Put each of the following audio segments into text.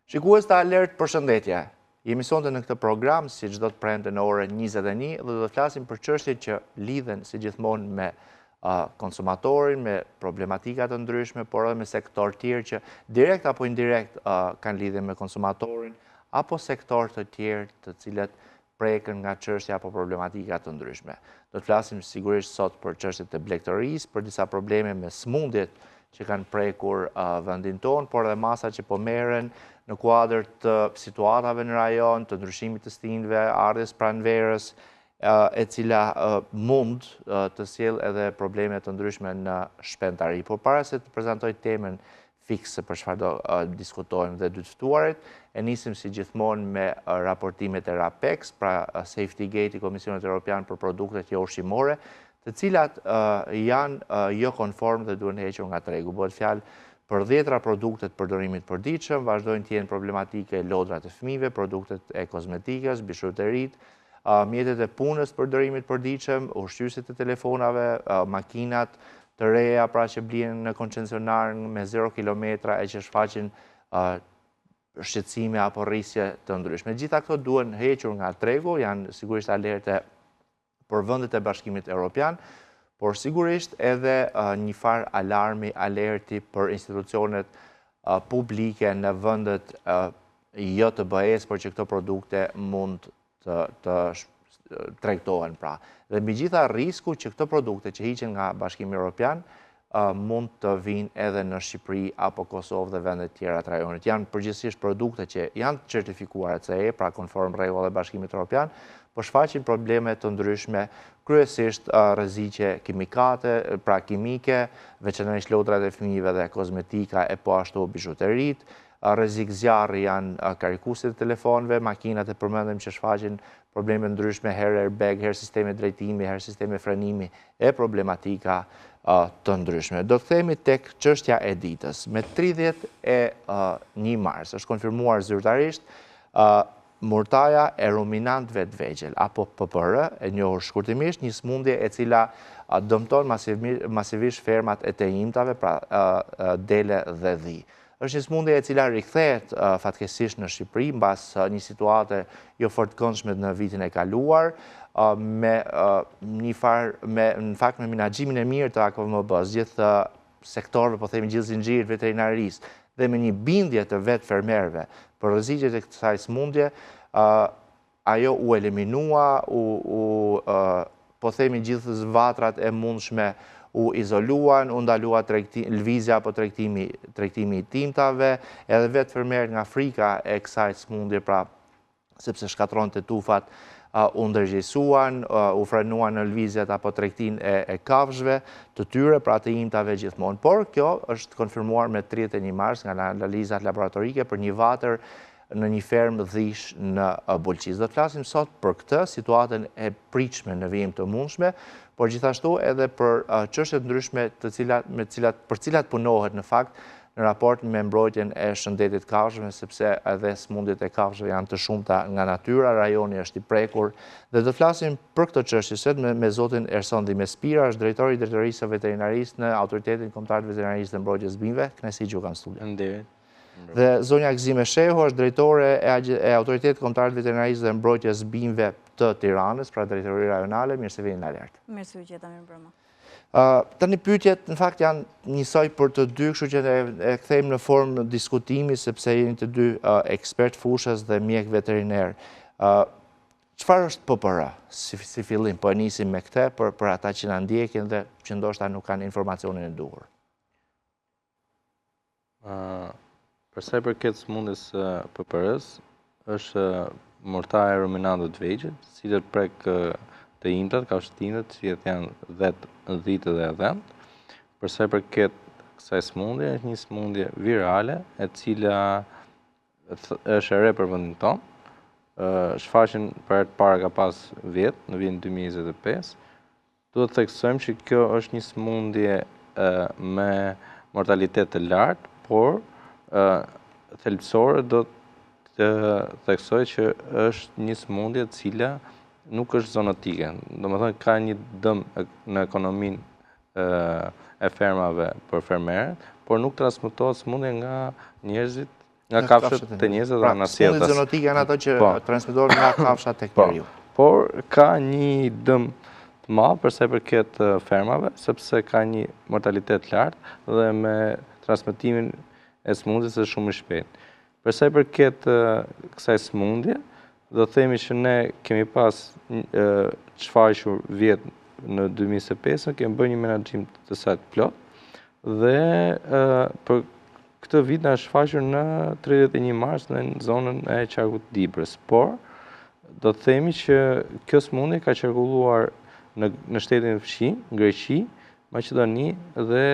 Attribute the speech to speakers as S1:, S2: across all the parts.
S1: Shikues të Alert, përshëndetje. Jemi sonte në këtë program, si çdo të premte në orën 21, dhe do të flasim për çështjet që lidhen si gjithmonë me konsumatorin, me problematika të ndryshme, por edhe me sektor tjerë që direkt apo indirekt kanë lidhje me konsumatorin, apo sektor të tjerë të cilët prekën nga çështja apo problematika të ndryshme. Do të flasim sigurisht sot për çështjet e blegtërisë, për disa probleme me smundjet që kanë prekur vendin tonë, por edhe masa që po merren në kuadër të situatave në rajon, të ndryshimit të stinëve, ardhes pranverës, e cila mund të sjellë edhe probleme të ndryshme në shpentari. Por para se të prezantoj temën fikse për çfarë do diskutojmë dhe dy të ftuarit, e nisim si gjithmonë me raportimet e RAPEX, pra Safety Gate i Komisionit Evropian për produktet jo ushqimore, të cilat janë jo konform dhe duhen hequr nga tregu. Bëhet fjalë për 10 produktet përdorimit përditshëm, vazhdojnë të jenë problematike lodrat e fëmijëve, produktet e kozmetikës, bishuterit, mjetet e punës përdorimit përditshëm, ushqyesit e telefonave, makinat të reja pra që blihen në koncesionar me 0 kilometra e që shfaqin shqetësime apo rrisje të ndryshme. Gjitha këto duhen hequr nga tregu, janë sigurisht alerte për vendet e Bashkimit Evropian, por sigurisht edhe një farë alarmi, alerti për institucionet publike në vendet jo të BE-s, por që këto produkte mund të tregtohen pra. Dhe mbi gjitha risku që këto produkte që hiqen nga Bashkimi Evropian mund të vinë edhe në Shqipëri apo Kosovë dhe vendet tjera të rajonit. Janë përgjithsisht produkte që janë certifikuar CE, pra konform rregullave e Bashkimit Evropian, por shfaqin probleme të ndryshme, kryesisht rreziqe kimikate, pra kimike, veçanërisht lodrat e fëmijëve dhe kozmetika e po ashtu bijuterit, rrezik zjarri janë karikuesit e telefonëve, makinat e përmendëm që shfaqin probleme ndryshme, herë airbag, herë sisteme drejtimi, herë sisteme frenimi e problematika të ndryshme. Do të themi tek çështja e ditës. Me 31 mars është konfirmuar zyrtarisht murtaja e ruminantëve të vegjël, apo PPR, e njohur shkurtimisht, një smundje e cila dëmton masivisht fermat e tejimtave, pra dele dhe dhi. Është një smundje e cila rikthehet fatkeqësisht në Shqipëri mbas një situate jo fort këndshme në vitin e kaluar, me menaxhimin e mirë të AKVMB-s, gjithë sektorëve, po themi gjithë zinxhirit veterinarisë, dhe me një bindje të vetë fermerëve për rreziqet e kësaj smundje, ajo u eliminua, po themi gjithë zvatrat e mundshme u izoluan, u ndalua lëvizja apo tregtimi i timtave, edhe vetë fermerët nga frika e kësaj smundje, pra sepse shkatronte tufat, u ndërgjegjësuan, u frenuan në lëvizjet apo tregtinë e kafshëve të tyre, pra të imtave gjithmonë. Por kjo është konfirmuar me 31 mars nga analizat laboratorike për një vatër në një fermë dhish në Bulqiz. Do të flasim sot për këtë situatën e pritshme në vijim të mundshme, por gjithashtu edhe për çështje të ndryshme për cilat punohet në fakt në raport me mbrojtjen e shëndetit kafshëve, sepse edhe smundjet e kafshëve janë të shumta nga natyra, rajoni është i prekur, dhe do të flasim për këtë çështje sot me zotin Erson Dimespira, është drejtori i drejtorisë së veterinarisë në Autoritetin Kombëtar të Veterinarisë dhe Mbrojtjes së Bimëve. Kënaqësi që u kam studio. Dhe zonja Gzime Shehu është drejtore e Autoritetit Kombëtar të Veterinarisë dhe Mbrojtjes së Bimëve të Tiranës, pra drejtori rajonale. Mirë se vini në Alert.
S2: Mirë se u gjeta, mirë mbrëma.
S1: Tani pyetjet në fakt janë njësoj për të dy, kështu që e kthejmë në formë diskutimi, sepse jeni të dy ekspert fushës dhe mjek veteriner. Çfarë është PPR si fillim? Po e nisim me këtë për ata që na ndjekin dhe që ndoshta nuk kanë informacionin e duhur.
S3: Për sa i përket smundjes PPR-s, është murtaja e ruminantëve të vegjël, të cilët prek të imtat, kafshëtinët, që janë 10 dhitë dhe dhëmt. Për sa i përket kësaj smundje, është një smundje virale, e cila është e re për vendin tonë. Shfaqen për herë të parë ka pas vjet, në vitin 2025. Duhet të theksojmë që kjo është një smundje me mortalitet të lartë, por thelbësore do të theksoj që është një smundje e cila nuk është zoonotike. Domethënë ka një dëm në ekonominë e fermave për fermerët, por nuk transmetohet smundje nga njerëzit nga kafshët të njerëzve dhe nga sjeltas.
S1: Smundjet zoonotike janë ato që transmetohen nga kafshat tek njeriu.
S3: Por ka një dëm të madh për sa i përket fermave, sepse ka një mortalitet lartë dhe me transmetimin e smundjes është shumë i shpejtë. Për sa i përket kësaj smundje, do të themi që ne kemi pas çfaqur vjet në 2025, kemi bërë një menaxhim të saj plot dhe për këtë vit na është shfaqur në 31 mars në zonën e qarkut të Dibrës. Por do të themi që kjo smundje ka qarkulluar në shtetin e Fshin, Greqi, Maqedoni dhe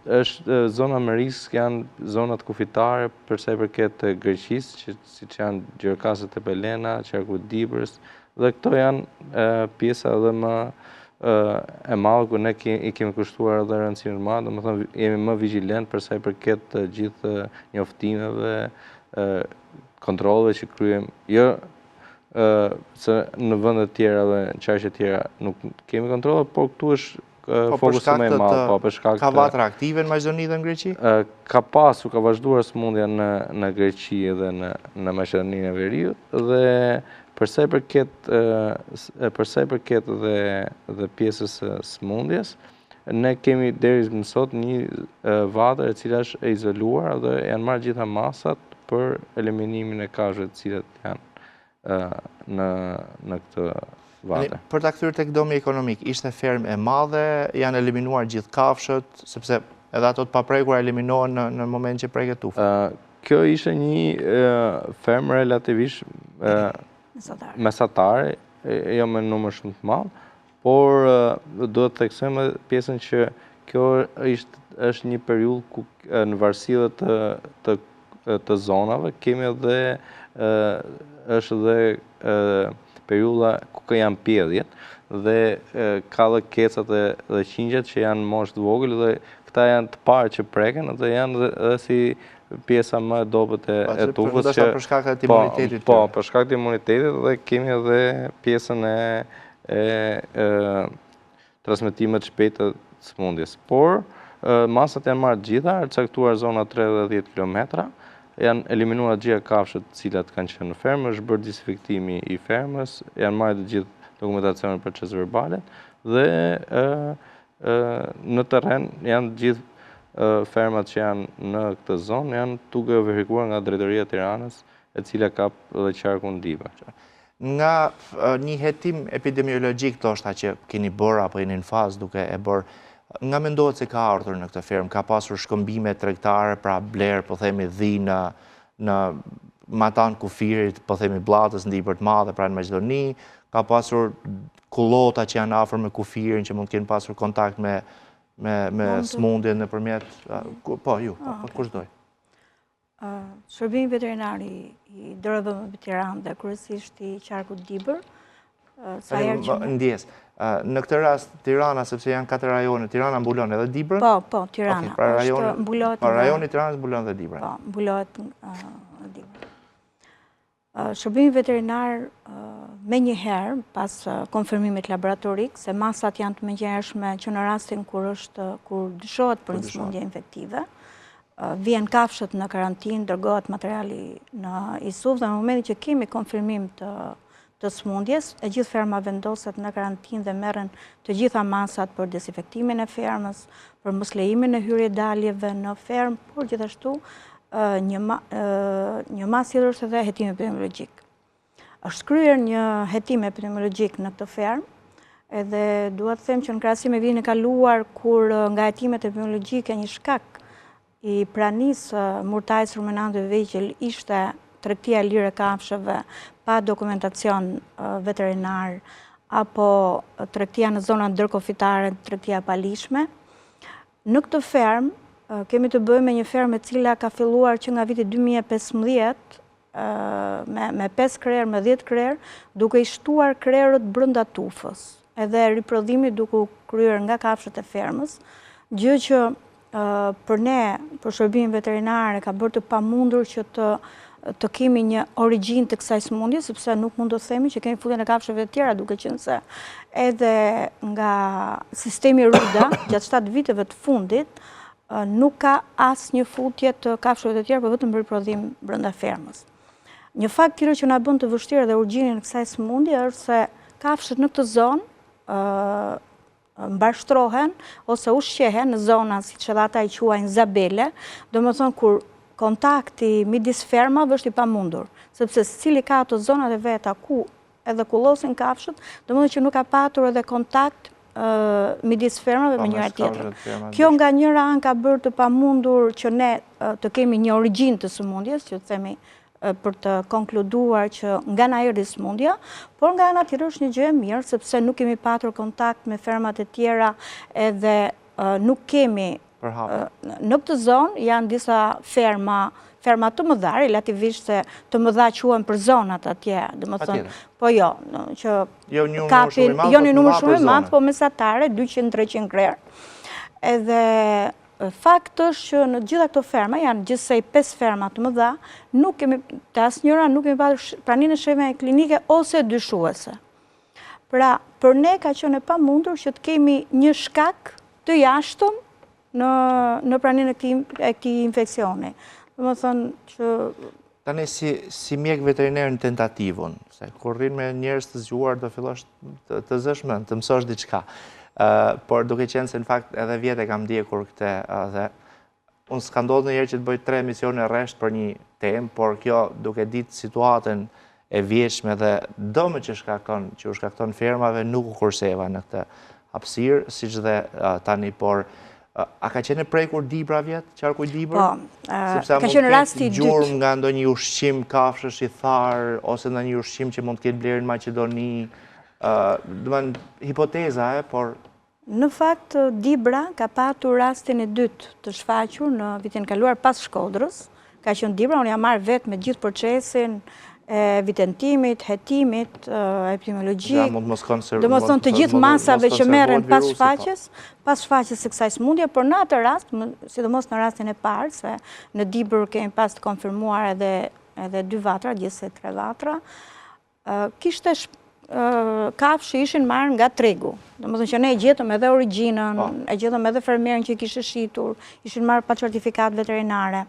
S3: është zona me risk janë zonat kufitare për sa i përket Greqisë, siç janë Gjirokastër e Pelena, qarku i Dibrës, dhe këto janë pjesa edhe më e madhe ku ne i kemi kushtuar edhe rëndësinë më madhe, domethënë jemi më vigjilent për sa i përket të gjithë njoftimeve, kontrolleve që kryejmë. Jo se në vende të tjera dhe në çështje të tjera nuk kemi kontrolle, por këtu është fokusi më i madh, për shkak të
S1: ka vatra aktive në Maqedoni dhe në Greqi?
S3: Ka vazhduar smundja në Greqi dhe në Maqedoninë e Veriut dhe për sa i përket dhe pjesës së smundjes, ne kemi deri më sot një vatër e cila është e izoluar dhe janë marrë gjitha masat për eliminimin e kafshëve të cilat janë në këtë vatër.
S1: Për ta kthyer tek domi ekonomik, ishte fermë e madhe, janë eliminuar gjithë kafshët, sepse edhe ato të paprekura eliminohen në moment që preket tufa.
S3: Kjo ishte një fermë relativisht mesatare, jo me numër shumë të madh, por do të theksojmë pjesën që kjo është një periudhë ku në varësi të zonave kemi edhe është edhe periudha ku janë pjedhjet dhe ka dhe kecat dhe qingjat që janë moshë të vogël dhe këta janë të parë që preken dhe janë edhe si pjesa më e dobët e tufës që
S1: për shkak të imunitetit.
S3: Po, për shkak të imunitetit dhe kemi edhe pjesën e transmetimet shpejtë të smundjes. Por masat janë marrë gjitha, caktuar zona 3 dhe 10 kilometra, janë eliminuar gjitha kafshët të cilat kanë qenë në fermë, është bërë disinfektimi i fermës, janë marrë të gjithë dokumentacionin për proces verbalet dhe në terren janë gjithë fermat që janë në këtë zonë janë duke verifikuar nga Drejtoria e Tiranës, e cila ka edhe qarkun Dibër.
S1: Nga një hetim epidemiologjik ndoshta që keni bërë apo jeni në fazë duke e bërë, nga mendohet se ka ardhur në këtë fermë, ka pasur shkëmbime tregtare, pra blerë, po themi dhi në Matan Kufirit, po themi Blllatës, në Dibër të Madhe, pra në Maqedoni, ka pasur kullota që janë afër me Kufirin, që mund të kenë pasur kontakt me smundje nëpërmjet, kushdoj.
S2: Shërbimi veterinari i DRVM Tiranë dhe kryesisht i qarkut Dibër,
S1: ndjes. Në këtë rast Tirana, sepse janë 4 rajone, Tirana mbulon edhe Dibrën?
S2: Po, Tirana.
S1: Rajoni Tiranës mbulon edhe Dibrën.
S2: Po, mbulohet Dibrën. Shërbimi veterinar me njëherë, pas konfirmimit laboratorik, se masat janë të menjëhershme që në rastin kur dyshohet për një smundje infektive, vjen kafshët në karantinë, dërgohet materiali në ISUV dhe në momentin që kemi konfirmim të smundjes, e gjithë ferma vendoset në karantinë dhe merren të gjitha masat për desinfektimin e fermës, për mos lejimin e hyrje daljeve në fermë, por gjithashtu një mas tjetër është edhe hetim epidemiologjik. Është kryer një hetim epidemiologjik në këtë fermë, edhe duhet të them që në krahasim me vitin e kaluar, kur nga hetimet epidemiologjike një shkak i pranisë murtajës ruminantëve vegjël ishte tregtia e lirë e kafshëve pa dokumentacion veterinar apo tregtia në zonat ndërkufitare, tregtia pa lishme. Në këtë fermë kemi të bëjmë me një fermë e cila ka filluar që nga viti 2015 me 5 krerë, me 10 krerë, duke i shtuar krerët brenda tufës, edhe riprodhimi duke u kryer nga kafshët e fermës, gjë që për ne, për shërbimin veterinar, ka bërë të pamundur që të kemi një origjinë të kësaj smundje, sepse nuk mund të themi që kemi fullin e kafshëve të tjera, duke qenë se edhe nga sistemi RUDA, gjatë 7 viteve të fundit, nuk ka asë një futje të kafshëve të tjerë, për vetëm për prodhim brenda fermës. Një fakt tjetër që na bën të vështirë dhe urgjinin e kësaj sëmundje është se kafshët në këtë zonë mbashtrohen ose ushqehen në zona siç edhe ata i quajnë zabele, domethënë kur kontakti midis fermave është i pamundur, sepse secili ka ato zonat e veta ku edhe kullosin kafshët, domethënë që nuk ka patur edhe kontakt midis fermave me njëra tjetrën. Kjo nga njëra anë ka bërë të pamundur që ne të kemi një origjinë të sëmundjes, që themi për të konkluduar që nga na erdhi sëmundja, por nga ana tjetër është një gjë e mirë sepse nuk kemi patur kontakt me fermat e tjera edhe nuk kemi në këtë zonë janë disa ferma të mëdha, relativisht se të mëdha quhen për zonat atje, domethënë, po jo, që kapin jo një numër shumë i madh, po mesatare 200-300 krerë. Edhe fakt është që në gjitha këto ferma, janë gjithsej 5 ferma të mëdha, nuk kemi, të asnjëra nuk kemi patur praninë e shembeve klinike ose dyshuese. Pra, për ne ka qenë e pamundur që të kemi një shkak të jashtëm në praninë e këtij infeksioni. Domethënë që
S1: tani si mjek veteriner në tentativën, se kur rrin me njerëz të zgjuar do fillosh të zësh mend, të mësosh diçka. Por duke qenë se në fakt edhe vjetë e kam ndjekur këtë dhe unë s'ka ndodhur ndonjëherë që të bëj 3 emisione rresht për një temë, por kjo duke ditë situatën e vjetshme dhe dëmët që u shkakton fermave nuk u kurseva në këtë hapësirë, siç dhe tani, por a ka qenë prekur dibra vjetë, qarku i dibër?
S2: Po, ka qenë rasti i dytë.
S1: Gjurmë nga ndonjë ushqim kafshësh i tharë, ose ndonjë ushqim që mund të ketë blerë në Maqedoni, hipoteza, por...
S2: Në fakt, dibra ka patur rastin e dytë të shfaqur në vitin kaluar pas Shkodrës. Ka qenë dibra, unë jam marrë vetë me gjithë procesin e evidentimit, hetimit, epidemiologjik, domethënë të gjithë masave që merren pas shfaqjes së kësaj sëmundje, por në atë rast, sidomos në rastin e parë, se në dibër kemi pas të konfirmuar edhe 2 vatra, gjithsej 3 vatra, kishte kafshë ishin marrë nga tregu. Domethënë që ne e gjetëm edhe origjinën, e gjetëm edhe fermerin që i kishte shitur, ishin marrë pa certifikat veterinare.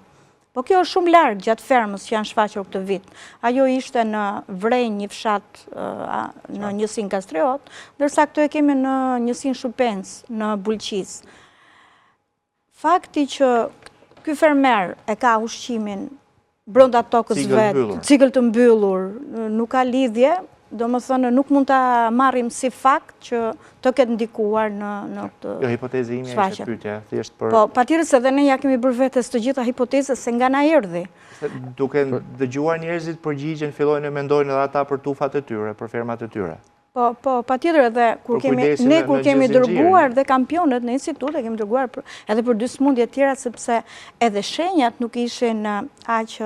S2: Po kjo është shumë larg gjatë fermës që janë shfaqur këtë vit. Ajo ishte në Vrenjë, një fshat në njësinë Kastriot, ndërsa këto e kemi në njësinë Shupens, në Bulqis. Fakti që ky fermer e ka ushqimin brenda tokës vet, cikël të mbyllur, nuk ka lidhje. Domethënë nuk mund ta marrim si fakt që të ketë ndikuar në këtë.
S1: Jo, hipoteza ime është pyetja, thjesht për...
S2: Po, patjetër se dhe ne ja kemi bërë vetes të gjitha hipotezat se nga na erdhi.
S1: Duke dëgjuar njerëzit përgjigjen, fillojnë e mendojnë edhe ata për tufat e tyre, për fermat e tyre.
S2: Po, patjetër edhe kur kemi dërguar dhe kampionët në institut, kemi dërguar edhe për 2 sëmundje tjera, sepse edhe shenjat nuk ishin aq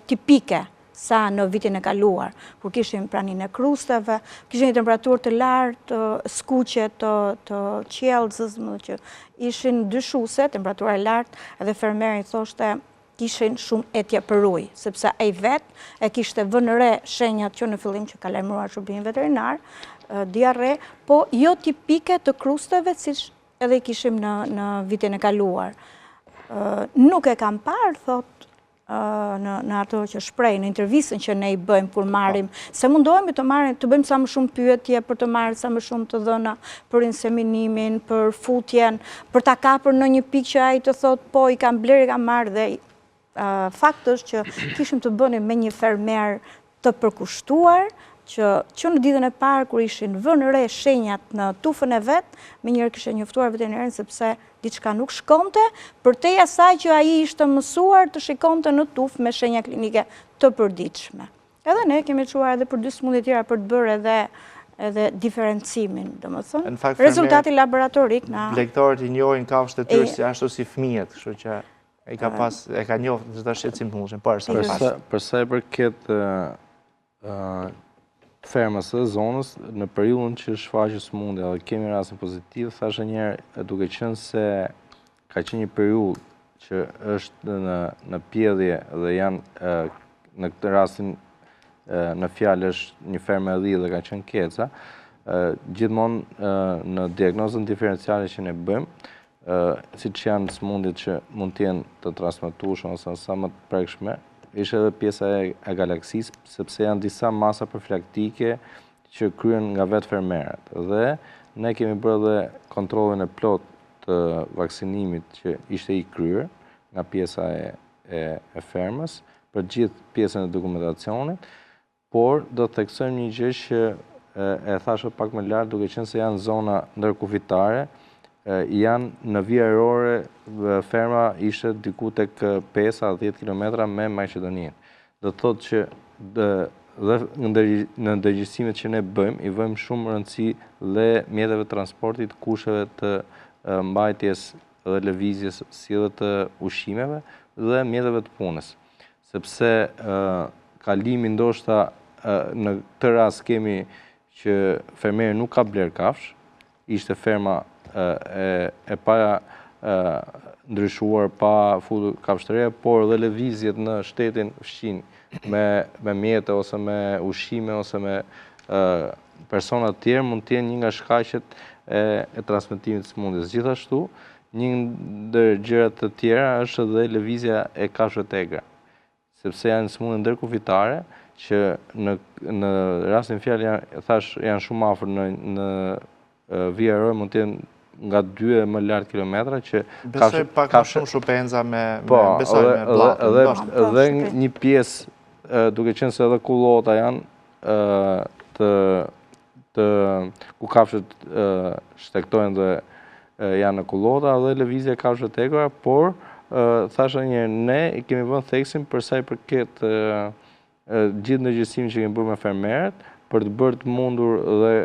S2: tipike sa në vitin e kaluar, kur kishim praninë e krustave, kishin një temperaturë të lartë, skuqe të qiellzës, që ishin dyshuese, temperatura e lartë, edhe fermeri thoshte kishin shumë etje për ujë, sepse ai vetë e kishte vënë re shenjat që në fillim që ka lajmëruar shërbimin veterinar, diarre, po jo tipike të krustave, siç edhe i kishim në vitin e kaluar. Nuk e kam parë, thot, në ato që shprej, në intervistën që ne i bëjmë kur marrim, se mundohemi të bëjmë sa më shumë pyetje për të marrë sa më shumë të dhëna për inseminimin, për futjen, për ta kapur në një pikë që ai të thotë po i kam bler, i kam marrë, dhe fakti është që kishim të bënim me një fermer të përkushtuar, që në ditën e parë kur ishin vënë re shenjat në tufën e vet, menjëherë kishte njoftuar veterinarin sepse diçka nuk shkonte, përtej asaj që ai ishte mësuar të shikonte në tufë me shenja klinike të përditshme. Edhe ne kemi çuar edhe për 2 sëmundje tjera për të bërë edhe diferencimin, domethënë. Rezultati laboratorik na
S1: lektorët i njohin kafshët e tyre si ashtu si fëmijët, kështu që e ka njohur çdo shqetësim të mundshëm.
S3: Për sa i përket fermës së zonës, në periudhën që shfaqet sëmundja dhe kemi rastin pozitiv, thashë njerë duke qenë se ka qenë një periudhë që është në pjedhje dhe janë në këtë rastin në fjalë është një fermë e lidhë dhe ka qenë keca, gjithmonë në diagnozën diferenciale që ne bëjmë, si që janë smundjet që mund t'jenë të transmetueshme ose sa më të prekshme, ishte edhe pjesa e galaksisë, sepse janë disa masa profilaktike që kryen nga vetë fermerët. Dhe ne kemi bërë dhe kontrollin e plot të vaksinimit që ishte i kryer nga pjesa e fermës, për gjithë pjesën e dokumentacionit, por do të theksojmë një gjë që e thashë pak më lart, duke qenë se janë zona ndërkufitare, janë në vijë ajrore, ferma ishte diku tek 5-10 km me Maqedoninë. Do të thotë që dhe në ndërgjegjësimet që ne bëjmë, i vëmë shumë rëndësi dhe mjeteve transportit, kusheve të mbajtjes dhe lëvizjes, si edhe të ushqimeve dhe mjeteve të punës. Sepse kalimi ndoshta në këtë rast kemi që fermeri nuk ka bler kafsh, ishte ferma e pa ndryshuar, pa futur kafshtëria, por dhe lëvizjet në shtetin fshin me mjete ose me ushqime ose me persona të tjerë mund të jenë një nga shkaqet e transmetimit të smundjes. Gjithashtu, një ndër gjërat të tjera është edhe lëvizja e kafshëve të egra, sepse janë smundje ndërkufitare që në rastin fjalë janë shumë afër në vijë ajrore, mund të jenë nga 2 e më lart kilometra që
S1: besoj pak më shumë shupenza me bllakun.
S3: Edhe një pjesë, duke qenë se edhe kullota janë ku kafshët shtektojnë dhe janë në kullota dhe lëvizja e kafshëve të egra, por thasha një herë, ne i kemi vënë theksin për sa i përket gjithë ndërgjegjësimin që kemi bërë me fermerët, për të bërë të mundur dhe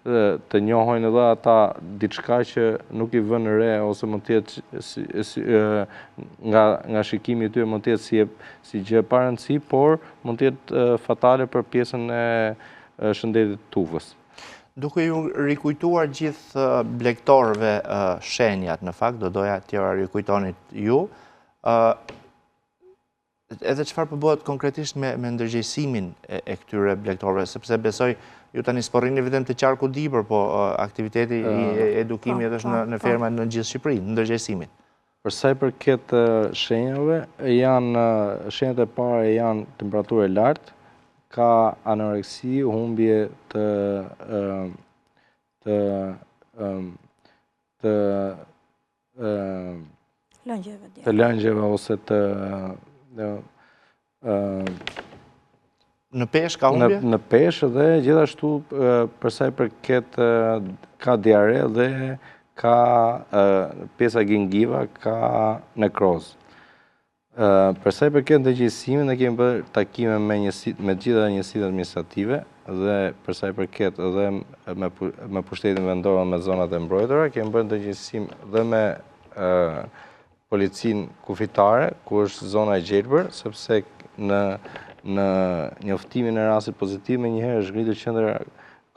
S3: të njohojnë edhe ata diçka që nuk i vënë re, ose mund të jetë nga shikimi i tyre mund të jetë si gjë e pa rëndësi, por mund të jetë fatale për pjesën e shëndetit të tufës.
S1: Duke ju rikujtuar gjithë blegtorëve shenjat, në fakt, do doja t'ja rikujtonit ju, edhe çfarë përbëhet konkretisht me ndërgjegjësimin e këtyre blegtorëve, sepse besoj ju tani sporrini vetëm të qarku Dibër, po aktiviteti i edukimit është në ferma në gjithë Shqipërinë, ndërgjegjësimin.
S3: Për sa i përket shenjave, shenjat e para janë temperaturë e lartë, ka anoreksi, humbje të lëngjeve ose të
S1: në peshë ka humbje?
S3: Në peshë dhe gjithashtu për sa i përket ka diare dhe ka pjesa gingiva, ka nekroz. Për sa i përket ndërgjegjësimit, ne kemi bërë takime me gjitha njësitë administrative dhe për sa i përket edhe me pushtetin vendor me zonat e mbrojtura, kemi bërë ndërgjegjësim dhe me policinë kufitare, ku është zona e Gjelbër, sepse në njoftimin e rastit pozitiv me njëherë është ngritur qendra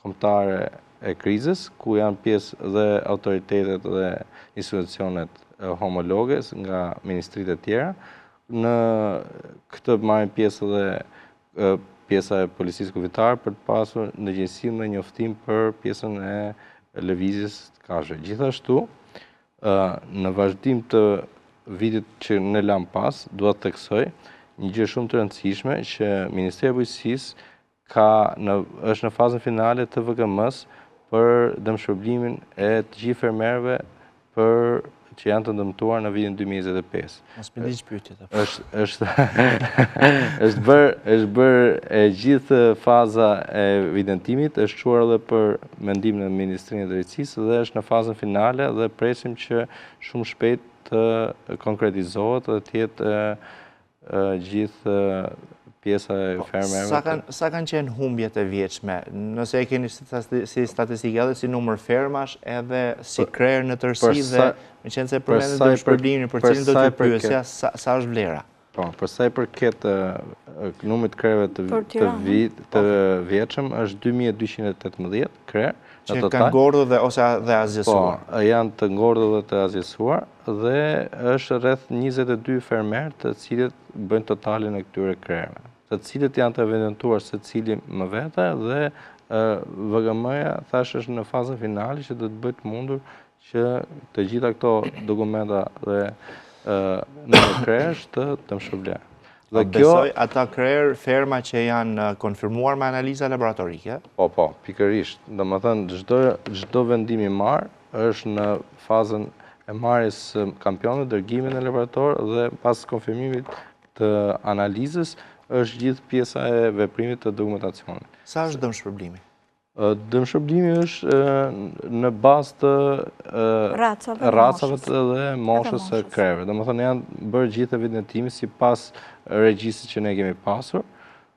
S3: kombëtare e krizës, ku janë pjesë dhe autoritetet dhe institucionet homologe nga ministritë e tjera. Në këtë marrin pjesë dhe pjesa e policisë kufitare për të pasur ndërgjegjësim dhe njoftim për pjesën e lëvizjes të kafshëve. Gjithashtu, në vazhdim të vitit që ne lam pas, dua të theksoj një gjë shumë të rëndësishme që Ministria e Bujqësisë është në fazën finale të VKM-s për dëmshpërblimin e të gjithë fermerëve që janë të dëmtuar në vitin 2025.
S1: Mos më diq pyetjet.
S3: Është bërë e gjithë faza e evidentimit, është çuar edhe për mendimin e Ministrisë së Drejtësisë dhe është në fazën finale dhe presim që shumë shpejt të konkretizohet dhe të jetë gjithë pjesa e fermerëve.
S1: Sa kanë qenë humbjet e vjeçme? Nëse e keni si statistikë edhe si numër fermash, edhe si krerë në tërësi dhe me qenë se përmendet dëmshpërblimin për cilin do t'ju pyesja, sa është vlera?
S3: Po, për sa i përket numrit krerëve të vjetshëm është 2218 krerë.
S1: Që kanë ngordhur dhe azjesuar?
S3: Po, janë të ngordhur dhe të azjesuar dhe është rreth 22 fermerë të cilët bëjnë totalin e këtyre krerëve, të cilët janë të evidentuar secili më vete dhe VKM-ja thash është në fazën finale që do të bëjë të mundur që të gjitha këto dokumenta dhe në krerësh të mshpërbler.
S1: Besoj ata krerë ferma që janë konfirmuar me analiza laboratorike?
S3: Po, pikërisht. Do më thënë, çdo vendim i marrë është në fazën e marrjes kampionit, dërgimin në laborator dhe pas konfirmimit të analizës është gjithë pjesa e veprimit të dokumentacionit.
S1: Sa është dëmshpërblimi?
S3: Dëmshpërblimi është në bazë të racave dhe moshës së krerëve. Domethënë janë bërë gjithë evidentimi sipas regjistrit që ne kemi pasur.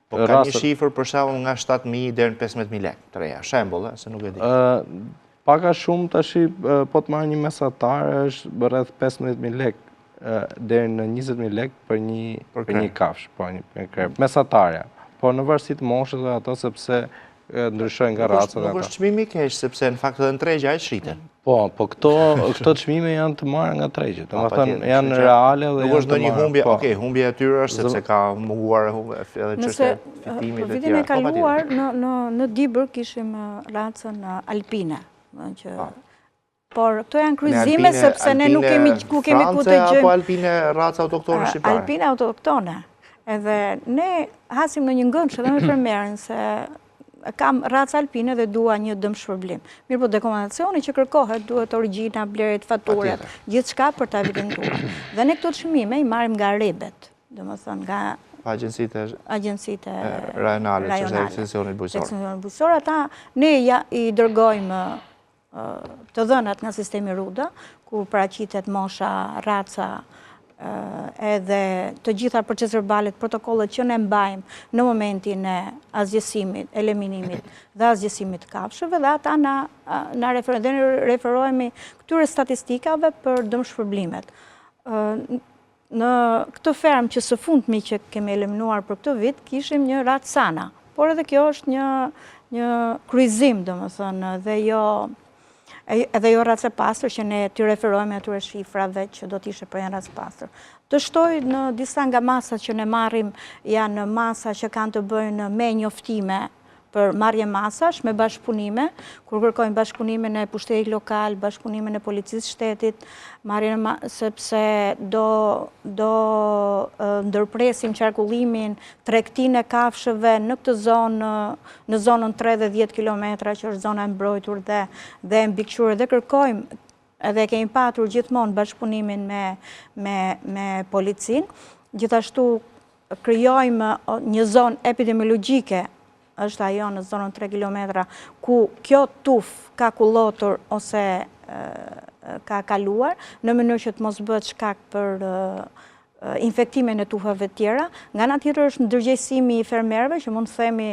S1: Po ka një shifër për shembull nga 7.000 deri në 15.000 lekë të reja, shembull, se nuk e di.
S3: Paka shumë tash, po të marrë një mesatar është rreth 15.000 lekë deri në 20.000 lekë për një kafshë, po një krerë mesatarja. Po në varësi të moshës dhe ato sepse ndryshojnë nga racat.
S1: Nuk është çmimi i keq, sepse në fakt edhe në tregja ai shiten.
S3: Po këto çmime janë të marra nga tregjet. Domethënë janë reale dhe
S1: nuk është ndonjë humbje. Okej, humbja e tyre është sepse ka munguar edhe çështja e fitimit
S2: të tjera. Vitin e kaluar në Dibër kishim racën alpine, por këto janë kryqëzime sepse ne nuk kemi ku të gjejmë.
S1: Apo alpine raca autoktone shqiptare?
S2: Alpine autoktone. Edhe ne hasim në një ngënç edhe me fermerin se kam racë alpine dhe dua një dëmshpërblim. Mirë po dokumentacioni që kërkohet duhet origjina, blerit, faturat, gjithë shka për të evidentuar. Dhe ne këto çmime i marrim nga REBET, domethënë nga agjencitë
S1: rajonale, që është ekstensionit bujqësor.
S2: Ata ne i dërgojmë të dhënat nga sistemi RUDA, ku paraqitet mosha, raca, edhe të gjitha proces verbalet, protokollet që ne mbajmë në momentin e azgjësimit, eliminimit dhe azgjësimit të kafshëve, dhe ata na referohemi këtyre statistikave për dëmshpërblimet. Në këtë fermë që së fundmi që kemi eliminuar për këtë vit, kishim një ratë sana, por edhe kjo është një kryqëzim, domethënë, dhe jo racë e pastër që ne t'i referojme atyre shifrave që do t'ishe për janë racë pastër. Të shtoj në disa nga masat që ne marrim janë masa që kanë të bëjnë me njoftime për marrje masash, me bashkëpunime, kur kërkojnë bashkëpunimin e pushtetit lokal, bashkëpunimin e policisë shtetit, sepse do ndërpresim qarkullimin, tregtinë e kafshëve në këtë zonë, në zonën 3 dhe 10 kilometra, që është zona e mbrojtur dhe e mbikëqyrë, dhe kërkojmë, edhe kemi patur gjithmonë bashkëpunimin me policinë, gjithashtu krijojmë një zonë epidemiologjike, është ajo në zonën 3 kilometra, ku kjo tuf ka kullotur ose ka kaluar, në mënyrë që të mos bëhet shkak për infektime në tufave tjera. Nga ana tjetër është ndërgjegjësimi i fermerëve, që mund të themi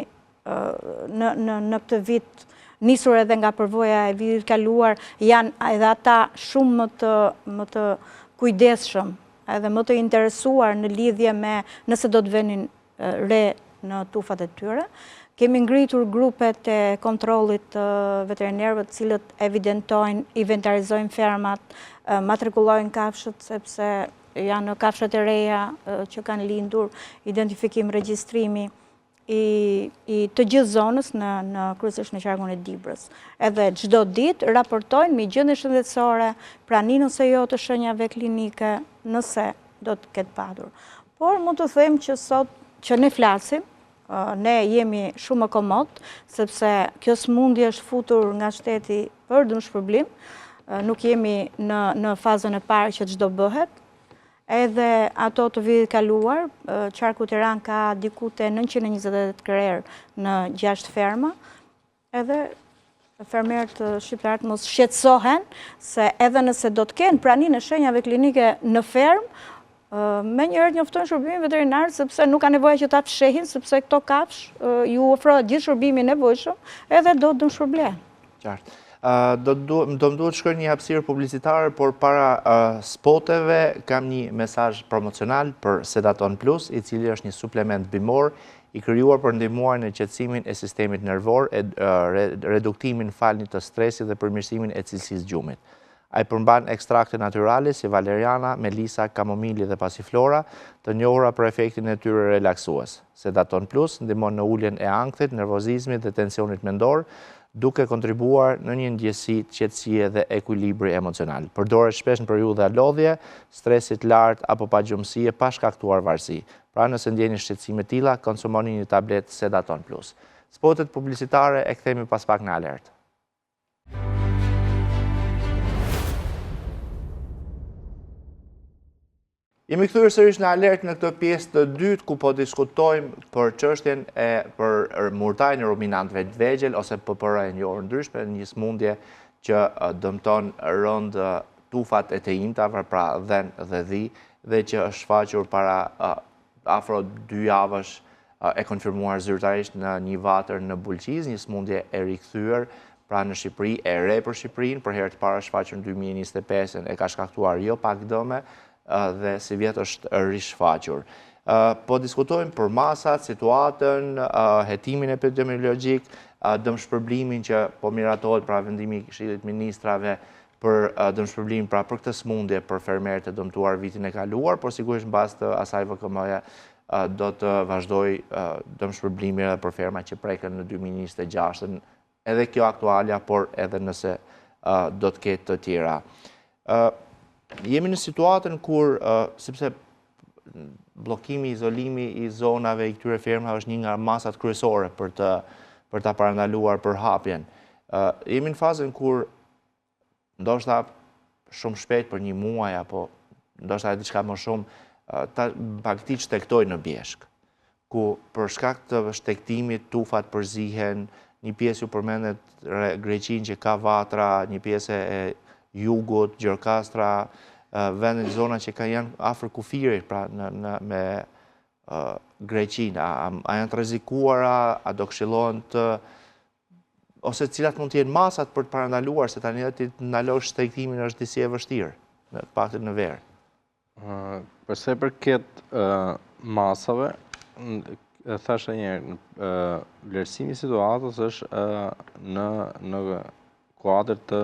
S2: në këtë vit nisur edhe nga përvoja e vitit kaluar, janë edhe ata shumë më të kujdesshëm, edhe më të interesuar në lidhje me nëse do të venin re në tufat e tyre. Kemi ngritur grupet e kontrollit veterinerëve, të cilët evidentojnë, inventarizojnë fermat, matrikulojnë kafshët, sepse janë kafshët e reja që kanë lindur, identifikim, regjistrimi i të gjithë zonës në kryesisht në qarkun e Dibrës. Edhe çdo ditë raportojnë mbi gjendjen shëndetësore, praninë ose jo të shenjave klinike, nëse do të ketë patur. Por mund të them që sot që ne flasim, ne jemi shumë më komod, sepse kjo sëmundje është futur nga shteti për dëmshpërblim, nuk jemi në fazën e parë që çdo bëhet, edhe ato të vitit kaluar, qarku Tiranë ka diku te 928 krerë në 6 ferma, edhe fermerët shqiptarët mos shqetësohen se edhe nëse do të kenë praninë e shenjave klinike në fermë, me njëherë njoftojnë shërbimin veterinar, sepse nuk ka nevoja që ta fshehin, sepse këto kafsh ju ofrohet gjithë shërbimi nevojshëm, edhe do të dëmshpërblen.
S1: Qartë. Do më duhet shkoj një hapësirë publicitare, por para spoteve kam një mesazh promocional për Sedaton Plus, i cili është një suplement bimor i krijuar për ndihmuar në qetësimin e sistemit nervor, reduktimin falnit të stresit dhe përmirësimin e cilësisë gjumit. Ai përmban ekstrakte natyrale si valeriana, melisa, kamomili dhe pasiflora, të njohura për efektin e tyre relaksues. Sedaton Plus ndihmon në uljen e ankthit, nervozizmit dhe tensionit mendor, duke kontribuar në një ndjesi, qetësie dhe ekuilibri emocional. Përdoret shpesh në periudha lodhje, stresit lartë apo pagjumësie pa shkaktuar varësi. Pra nëse ndjeni shqetësime tilla, konsumoni një tabletë Sedaton Plus. Spotet publicitare e kthemi pas pak në Alert. Jemi kthyer sërish në Alert në këtë pjesë të dytë ku po diskutojmë për çështjen e për murtajnë e ruminantëve të vegjël ose PPR-n jo ndryshme, një sëmundje që dëmton rënd tufat e të imtave, pra dhen dhe dhi, dhe që është shfaqur para afro 2 javësh e konfirmuar zyrtarisht në një vatër në Bulqiz, një sëmundje e rikthyer pra në Shqipëri, e re për Shqipërinë, për herë të parë shfaqur në 2025 e ka shkaktuar jo pak dëme, dhe si vjetë është rishfaqur. Po diskutojmë për masat, situatën, hetimin epidemiologjik, dëmshpërblimin që po miratohet pra vendimi i Këshillit Ministrave për dëmshpërblimin pra për këtë sëmundje për fermerët e dëmtuar vitin e kaluar, por sigurisht mbas të asaj VKM-ja do të vazhdoj dëmshpërblimi edhe për fermat që preken në 2026, edhe kjo aktualja, por edhe nëse do të ketë të tjera. Jemi në situatën kur, sepse bllokimi, izolimi i zonave i këtyre fermave është një nga masat kryesore për ta parandaluar përhapjen. Jemi në fazën kur ndoshta shumë shpejt për një muaj apo ndoshta diçka më shumë bakti shtektoj në Bjeshk, ku për shkak të shtektimit tufat përzihen, një pjesë ju përmendet Greqin që ka vatra, një pjesë e jugut, Gjirokastra, vendet zona që janë afër kufirit pra me Greqinë, a janë të rrezikuara, a do këshillohen të ose cilat mund të jenë masat për të parandaluar se tani ti ndalosh shtektimin është disi e vështirë, në të paktën në verë.
S3: Përsa i përket masave, thashë një herë, vlerësimi i situatës është në kuadër të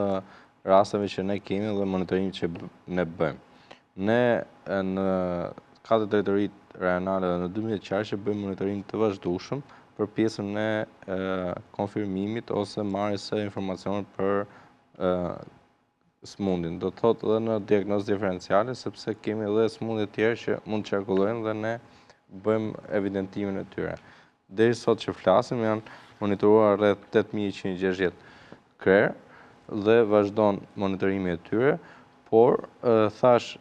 S3: rasteve që ne kemi dhe monitorimit që ne bëjmë. Ne në katër drejtoritë rajonale dhe në 12 qarqe bëjmë monitorim të vazhdueshëm për pjesën e konfirmimit ose marrjes së informacionit për sëmundjen. Do të thotë edhe në diagnozë diferenciale, sepse kemi edhe sëmundje të tjera që mund të qarkullojnë dhe ne bëjmë evidentimin e tyre. Deri sot që flasim janë monitoruar rreth 8160 krerë dhe vazhdon monitorimi e tyre, por thash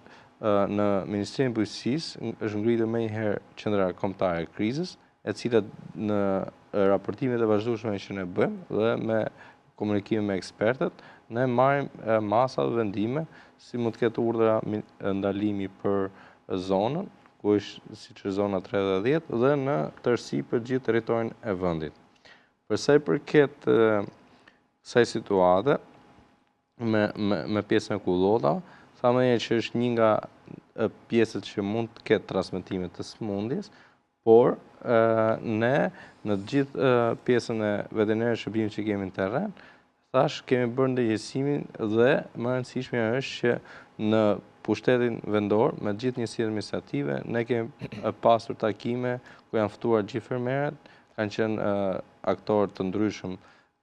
S3: në Ministrinë e Bujqësisë është ngritur më një herë qendra kombëtare e krizës, e cila në raportimet e vazhdueshme që ne bëjmë dhe me komunikime me ekspertët, ne marrim masa dhe vendime si mund të ketë urdhra ndalimi për zonën, ku është siç është zona 3 dhe 10 dhe në tërësi për gjithë territorin e vendit. Përsa i përket kësaj situate me pjesën e kullota, thamë që është një nga pjesët që mund të ketë transmetime të sëmundjes, por ne në gjithë pjesën e veterinare shërbimit që kemi në terren, thash kemi bërë ndërgjegjësimin dhe më e rëndësishme është që në pushtetin vendor me gjithë njësitë administrative ne kemi pasur takime ku janë ftuar gjithë fermerët, kanë qenë aktorë të ndryshëm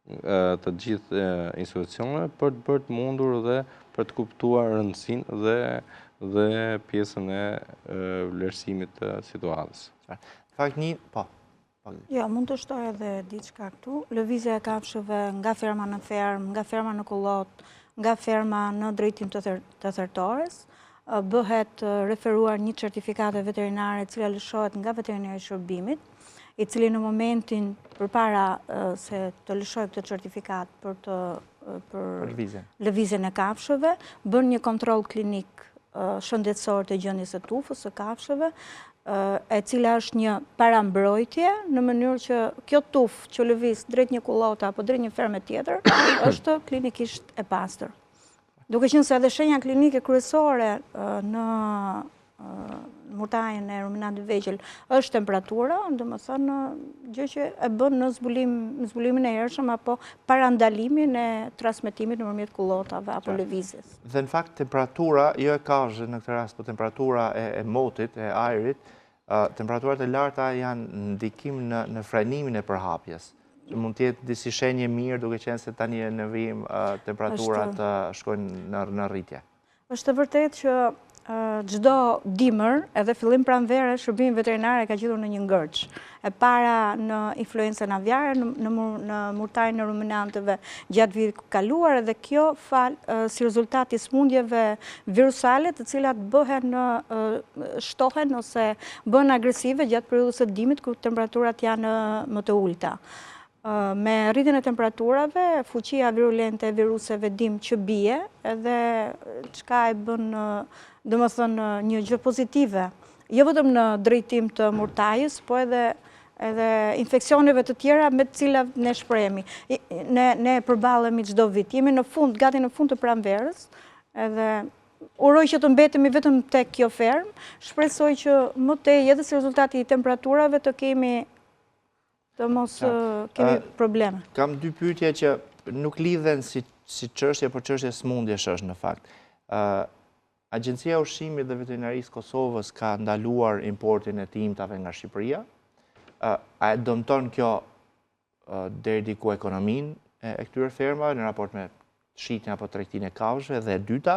S3: të gjithë institucioneve për të bërë të mundur dhe për të kuptuar rëndësinë dhe pjesën e vlerësimit të situatës.
S1: Fakt një, po.
S2: Jo, mund të shtoj edhe diçka këtu. Lëvizja e kafshëve nga ferma në fermë, nga ferma në kullot, nga ferma në drejtim të thertores, bëhet referuar një certifikate veterinare e cila lëshohet nga veterinari i shërbimit, i cili në momentin përpara se të lëshoj këtë certifikat për lëvizjen e kafshëve, bën një kontroll klinik shëndetësor të gjendjes së tufës së kafshëve, e cila është një parambrojtje në mënyrë që kjo tufë që lëviz drejt një kullote apo drejt një ferme tjetër është klinikisht e pastër. Duke qenë se edhe shenja klinike kryesore në murtajën e ruminantëve vegjël është temperatura, domethënë gjë që e bën në zbulimin e hershëm apo parandalimin e transmetimit nëpërmjet kullotave apo lëvizjes.
S1: Dhe në fakt temperatura jo e kafshë në këtë rast, por temperatura e motit, e ajrit, temperaturat e larta janë ndikim në frenimin e përhapjes. mund tjetë disi shenje mirë duke qenë se tani në vijim temperaturat shkojnë në rritje.
S2: Është vërtet që çdo dimër, edhe fillim pranvere, shërbimi veterinare ka gjetur në një ngërç. E para në influencën aviare, në murtarin e ruminantëve gjatë vitit kaluar, edhe kjo si rezultat i smundjeve virusale, të cilat shtohen ose bëhen agresive gjatë periudhës së dimit, ku temperaturat janë më të ulta. Me rritjen e temperaturave, fuqia virulente e viruseve dim që bie, edhe çka e bën domethënë një gjë pozitive, jo vetëm në drejtim të murtajës, po edhe infeksioneve të tjera me të cilat ne shprehemi. Ne përballemi çdo vit. Jemi gati në fund të pranverës, edhe uroj që të mbetemi vetëm tek kjo ferm, shpresoj që më tej edhe si rezultati i temperaturave të kemi probleme.
S1: Kam dy pyetje që nuk lidhen si çështje, por çështje smundjesh është në fakt. Agjencia e Ushqimit dhe Veterinarisë Kosovës ka ndaluar importin e të imtave nga Shqipëria. A e dëmton kjo deri diku ekonominë e këtyre fermave në raport me shitjen apo tregtinë e kafshëve? Dhe e dyta,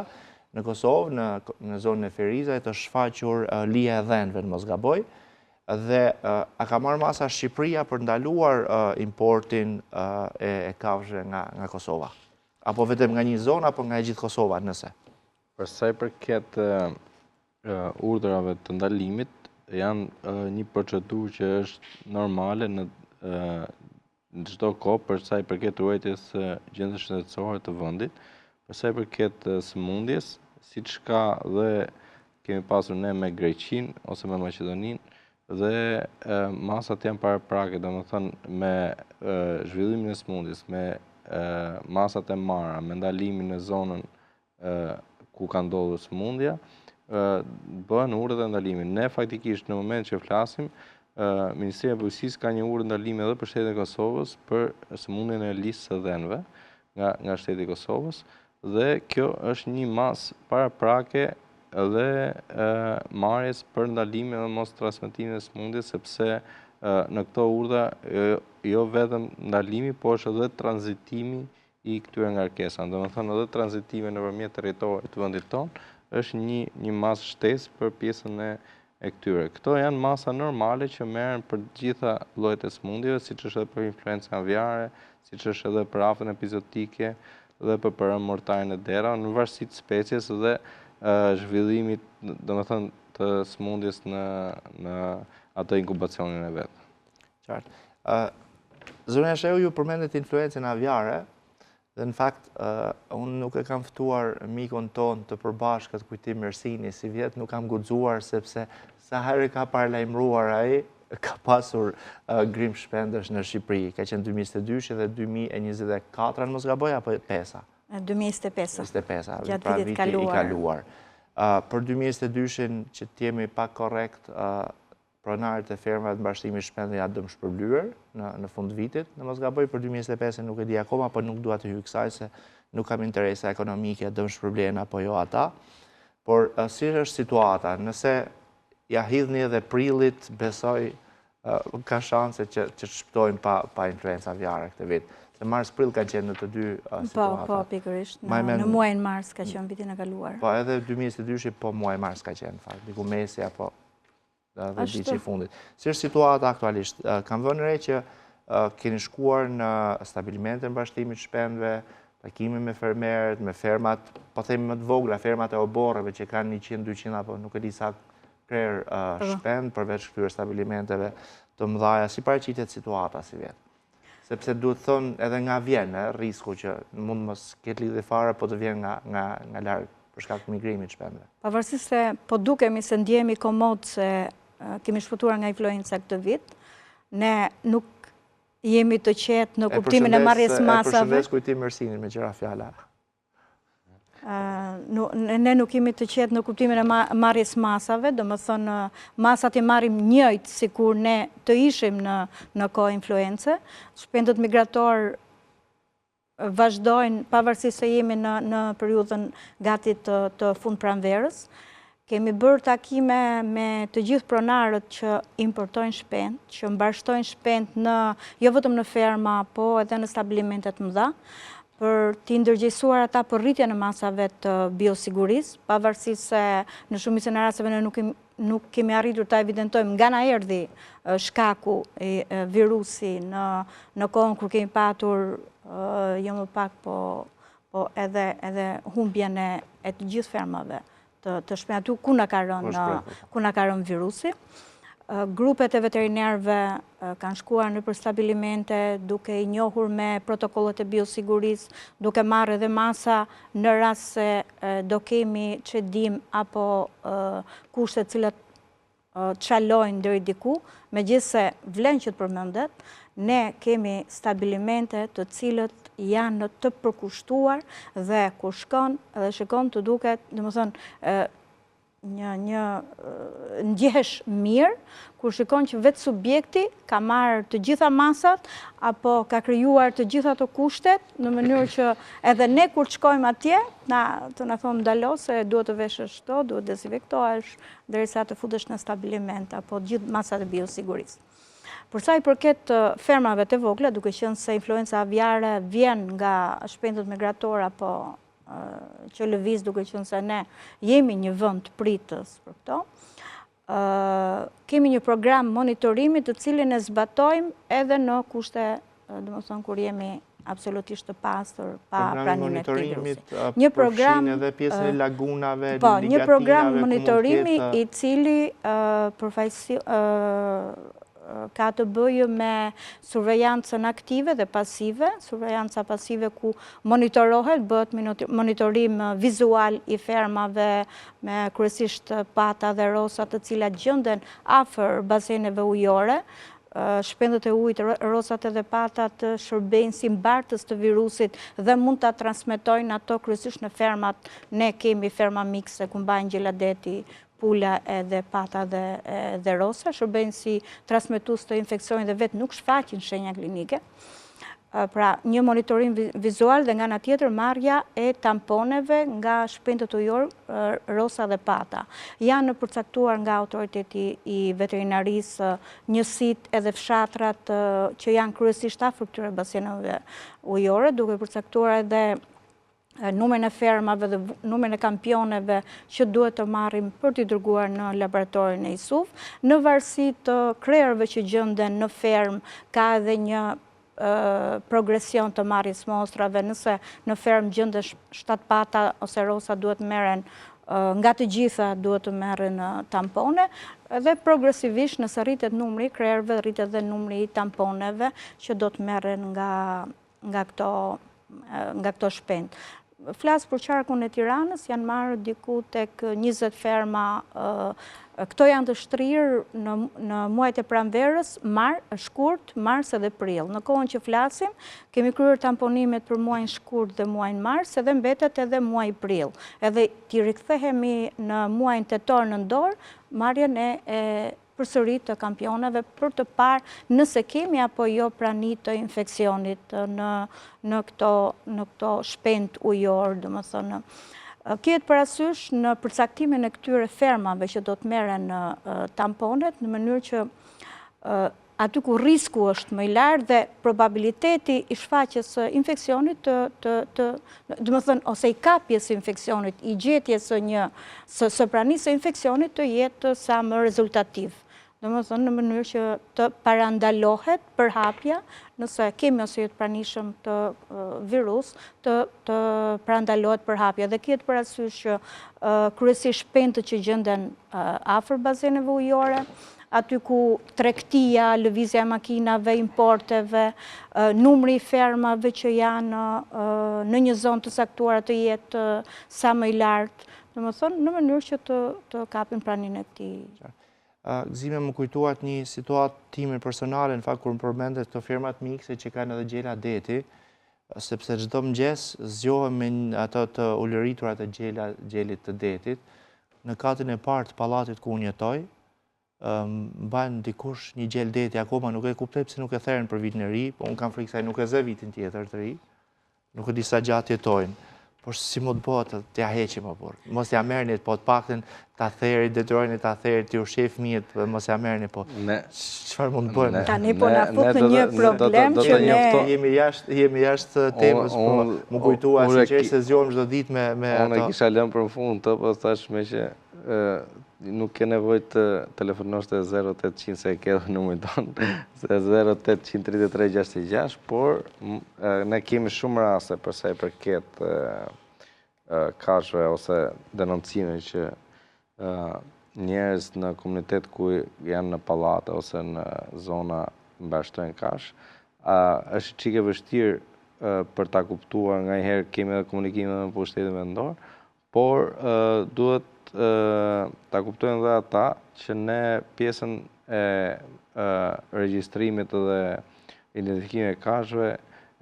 S1: në Kosovë, në zonën e Ferizaj, të shfaqur lija e dhenëve, në mos gaboj, dhe a ka marrë masa Shqipëria për ndaluar importin e kafshëve nga Kosova? Apo vetëm nga një zonë, apo nga e gjithë Kosova, nëse?
S3: Për sa i përket urdhrave të ndalimit, janë një procedurë që është normale në çdo kohë për sa i përket ruajtjes së gjendjes shëndetësore të vendit. Për sa i përket sëmundjes, siç ka dhe kemi pasur ne me Greqinë ose me Maqedoninë, dhe masat janë paraprake, domethënë me zhvillimin e sëmundjes, me masat e marra, me ndalimin në zonën ku ka ndodhur sëmundja, bëhen urdhët e ndalimit. Ne faktikisht në moment që flasim, Ministria e Bujqësisë ka një urdhë ndalimi edhe për shtetin e Kosovës për sëmundjen e lisë së dhenëve nga shteti i Kosovës, dhe kjo është një masë paraprake dhe marrjes për ndalimin dhe mos transmetimin e sëmundjes, sepse në këto urdhra jo vetëm ndalimi, por është edhe tranzitimi i këtyre ngarkesave. Domethënë edhe tranzitimi nëpërmjet territorit të vendit tonë është një masë shtesë për pjesën e këtyre. Këto janë masa normale që merren për të gjitha llojet e sëmundjeve, siç është edhe për influencën aviare, siç është edhe për aftën epizotike dhe për mortarin e dera, në varësi të species dhe zhvillimit, domethënë, të sëmundjes në atë inkubacionin e vet.
S1: Qartë. Zonja Shehu, ju përmendet influencën aviare, dhe në fakt, unë nuk e kam ftuar mikun ton të përbashkët Kujtim Mersini si vjet, nuk kam guxuar sepse sa herë ka paralajmëruar ai, ka pasur grim shpendësh në Shqipëri. Ka qenë 2022 dhe 2024, në mos gaboj, apo 5-a?
S2: 2025. Gjatë
S1: pra
S2: vitit
S1: viti i kaluar. Për 2022-shin që t'jemi pak korrekt, pronarët e fermave të Mbashtimit Shpendë janë dëm shpërblyer në fund vitit. Në mos gaboj, për 2025 nuk e di akoma, por nuk dua të hyj kësaj se nuk kam interese ekonomike dëm shpërblen apo jo ata. Por si është situata? Nëse ja hidhni edhe prillit, besoj ka shanse që të shpëtojmë pa influencë aviare këtë vit. Se mars-prill kanë qenë në të dy situata.
S2: Po, pikërisht. Në muajin mars ka qenë vitin e kaluar.
S1: Po, edhe 2022 po muaj mars ka qenë, fakt. Diku mesi apo dhe diçi fundit. Si është situata aktualisht? Kam vënë re që keni shkuar në stabilimente në Mbashtimit Shpendëve, takime me fermerët, me fermat, po themi më të vogla, fermat e oborreve që kanë 100-200 apo nuk e di sa krerë shpend, përveç këtyre stabilimenteve të mëdhaja. Si paraqitet situata si vjet? Sepse duhet thonë edhe nga vjen risku që mund mos ketë lidhje fare, po të vjen nga larg për shkak të migrimit shpendëve.
S2: Pavarësisht se po dukemi se ndjehemi komod se kemi shpëtuar nga influenca këtë vit, ne nuk jemi të qetë në kuptimin e marrjes masave.
S1: E përshëndes Kujtim Mersinin me qira fjala.
S2: Ne nuk jemi të qetë në kuptimin e marrjes masave, domethënë masat i marrim njëjtë sikur ne të ishim në kohë influence. Shpendët migrator vazhdojnë pavarësisht se jemi në periudhën gati të fund pranverës. Kemi bërë takime me të gjithë pronarët që importojnë shpend, që mbarshtojnë shpend jo vetëm në ferma, po edhe në stabilimentet mëdha, për t'i ndërgjegjësuar ata për rritjen e masave të biosigurisë, pavarësisht se në shumicën e rasteve ne nuk kemi arritur ta evidentojmë nga na erdhi shkaku i virusi në kohën kur kemi patur jo më pak po edhe humbjen e të gjithë fermave të shpend aty ku na ka rënë virusi. Grupet e veterinarëve kanë shkuar në për stabilimente duke i njohur me protokollet e biosigurisë, duke marrë edhe masa në rast se do kemi çedim apo kushte të cilat çalojnë deri diku, megjithse vlen që të përmendet, ne kemi stabilimente të cilët janë të përkushtuar dhe kur shkon dhe shikon të duket, domethënë një ndjehesh mirë kur shikon që vetë subjekti ka marrë të gjitha masat apo ka krijuar të gjitha ato kushtet në mënyrë që edhe ne kur të shkojmë atje të na thonë ndalo se duhet të veshësh këto, duhet dezinfektohesh derisa të futesh në stabiliment apo gjithë masat e biosigurisë. Për sa i përket fermave të vogla, duke qenë se influenca aviare vjen nga shpendët migratorë apo që lëviz duke qenë se ne jemi një vend pritës për këto, kemi një program monitorimi të cilin e zbatojmë edhe në kushte, domethënë kur jemi absolutisht të pastër pa pranimin e këtij virusi.
S1: Një program edhe pjesën e lagunave,
S2: një program monitorimi i cili ka të bëjë me survejancën aktive dhe pasive, survejanca pasive ku monitorohet, bëhet monitorim vizual i fermave me kryesisht pata dhe rosa të cilat gjenden afër bazeneve ujore. Shpendët e ujit, rosat edhe patat shërbejnë si mbartës të virusit dhe mund ta transmetojnë ato kryesisht në fermat. Ne kemi ferma mikse ku mbajnë gjeladeti, pula edhe pata dhe rosa, shërbejnë si transmetues të infeksionit dhe vetë nuk shfaqin shenja klinike. Pra, një monitorim vizual dhe nga ana tjetër marrja e tamponeve nga shpendët ujor, rosa dhe pata. Janë përcaktuar nga autoriteti i veterinarisë njësitë edhe fshatrat që janë kryesisht afër këtyre baseneve ujore, duke përcaktuar edhe numrin e fermave dhe numrin e kampioneve që duhet të marrim për t'i dërguar në laboratorin e ISUV. Në varësi të krerëve që gjenden në fermë, ka edhe një progresion të marrjes mostrave. Nëse në fermë gjenden 7 pata ose rosa duhet merren nga të gjitha duhet të merren tampone dhe progresivisht nëse rritet numri i krerëve, rritet edhe numri i tamponeve që do të merren nga këto shpend. Flas për qarkun e Tiranës, janë marrë diku tek 20 ferma. Këto janë të shtrirë në muajt e pranverës, shkurt, mars edhe prill. Në kohën që flasim, kemi kryer tamponimet për muajin shkurt dhe muajin mars, edhe mbetet edhe muaji prill. Edhe t'i rikthehemi në muajin tetor nëntor, marrjen e përsërit të kampioneve për të parë nëse kemi apo jo prani të infeksionit në këto shpend ujor, domethënë. Kihet parasysh në përcaktimin e këtyre fermave që do të merren tamponet në mënyrë që aty ku risku është më i lartë dhe probabiliteti i shfaqjes së infeksionit domethënë ose i kapjes së infeksionit, i gjetjes së pranisë së infeksionit të jetë sa më rezultativ. Domethënë në mënyrë që të parandalohet përhapja, nëse kemi ose jetë pranishëm të virus, të parandalohet përhapja. Dhe kihet parasysh që kryesisht shpendët që gjenden afër bazeneve ujore, aty ku tregtia, lëvizja e makinave, importeve, numri i fermave që janë në një zonë të caktuar të jetë sa më i lartë, domethënë në mënyrë që të kapin praninë e këtij.
S1: Gëzime, më kujtuat një situatë time personale, në fakt kur më përmendet këto firmat mikse që kanë edhe gjela deti, sepse çdo mëngjes zgjohem me ato të ulëriturat e gjelit të detit. Në katin e parë të pallatit ku unë jetoj, mban dikush një gjel deti, akoma nuk e kuptoj pse nuk e theren për vitin e ri, po unë kam frikë se nuk e zë vitin tjetër të ri, nuk e di sa gjatë jetojnë. por si mund bëhet t'ja heqim apo. Mos ja merrni, po të paktën ta theri, detyrojeni ta theri ti ushqej fëmijët, mos ja merrni po. Çfarë mund të bëjmë?
S2: Tani po na fut në një problem që ne
S1: jemi jashtë temës, po më kujtua sinqerisht se zgjohem çdo ditë me ato.
S3: Unë kisha lënë për fund të, po thash me që nuk ke nevojë të telefonosh te 0800 se e ke numrin tonë, se 083366, por ne kemi shumë raste për sa i përket kafshëve ose denoncime që njerëz në komunitet ku janë në pallate ose në zona mbashtrojnë kafshë, është çike vështirë për ta kuptuar. Nganjëherë kemi edhe komunikime me pushtetin vendor, por duhet ta kuptojnë dhe ata që ne pjesën e regjistrimit dhe identifikimit e kafshëve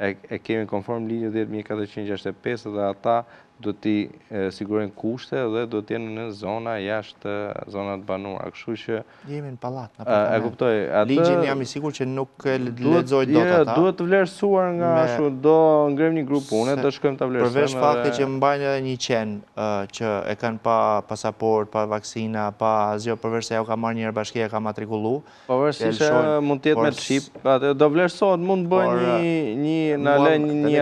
S3: e kemi konform ligjit 10.465 dhe ata do t'i sigurojnë kushte dhe do t'jenë në zona jashtë zonat banuara. Kështu që
S1: jemi në pallat, në
S3: apartament. E kuptoj.
S1: Ligjin jam i sigurt që nuk lexoj dot ata.
S3: Duhet të vlerësuar nga ashtu, do ngrem një grup pune, do shkojmë ta vlerësojmë.
S1: Përveç faktit që mbajnë edhe një qenë që e kanë pa pasaport, pa vaksina, pa asgjë, përveç se ajo ka marrë një herë bashkia, ka matrikullu.
S3: Pavarësisht që mund të jetë me çip, atë do vlerësohet, mund të bëjë një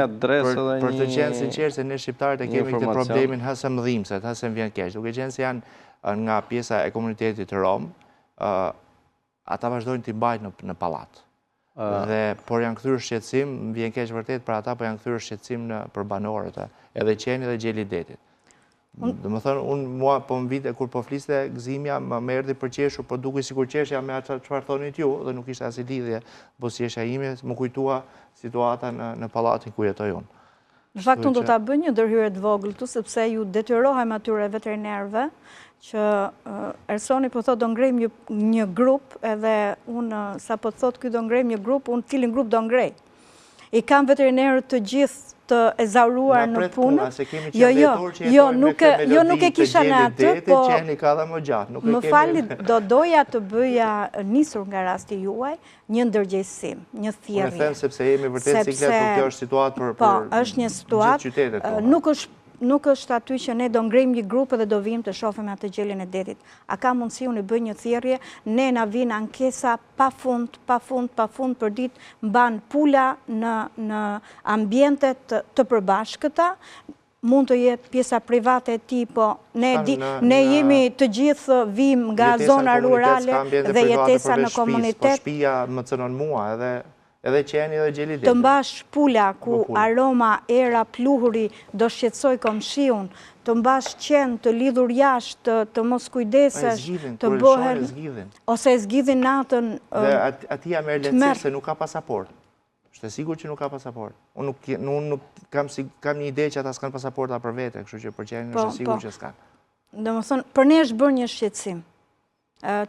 S3: adresë edhe një.
S1: Për të qenë sinqert se ne shqiptarët e kemi këtë problemin hëse më dhimbse, hëse më vjen keq. Duke qenë se janë nga pjesa e komunitetit rom, ata vazhdojnë t'i mbajnë në pallat. Por janë kthyer shqetësim, më vjen keq vërtet për ata, por janë kthyer shqetësim për banorët, edhe qeni dhe gjeli i detit. Domethënë, mua po më vite kur po fliste gëzimja, më erdhi për qeshur, po dukej sikur qeshja me atë çfarë thonit ju, dhe nuk ishte as i lidhje buzëqeshja ime, më kujtua situata në pallatin ku jetoj unë.
S2: Në fakt, unë do ta bëj një ndërhyrje të vogël këtu, sepse ju detyrohem atyre veterinerëve që Ersoni po thot do ngrejmë një grup, edhe unë sa po thot ky do ngrejmë një grup, unë cilin grup do ngrej. I kam veterinerët të gjithë të ezauruar në punë. Jo, nuk e kisha në atë, po më fali, do doja të bëja nisur nga rasti juaj një ndërgjegjësim, një thirrje.
S1: Unë them sepse jemi vërtet siklet, por kjo është situatë për
S2: është një situatë. Nuk është aty që ne do ngrejmë një grup dhe do vim të shohim atë gjelin e detit. A ka mundësi unë i bëj një thirrje, ne na vin ankesa pa fund për ditë mban pula në ambientet të përbashkëta, mund të jetë pjesa private e tij, po ne jemi të gjithë vim nga zona rurale dhe jetesa në komunitet.
S1: Po shtëpia më cënon mua edhe qeni dhe gjeli detit.
S2: Të mbash pula ku aroma, era, pluhuri do shqetësoj komshiun, të mbash qenë të lidhur jashtë, të mos kujdesesh, të bëhen ose e zgjidhin natën.
S1: Dhe ati ja merr lehtësi se nuk ka pasaport. Është sigurt që nuk ka pasaport. Unë kam një ide që ata s'kan pasaporta për vete, kështu që për qenin është sigurt që s'kan.
S2: Domethënë, për ne është bërë një shqetësim.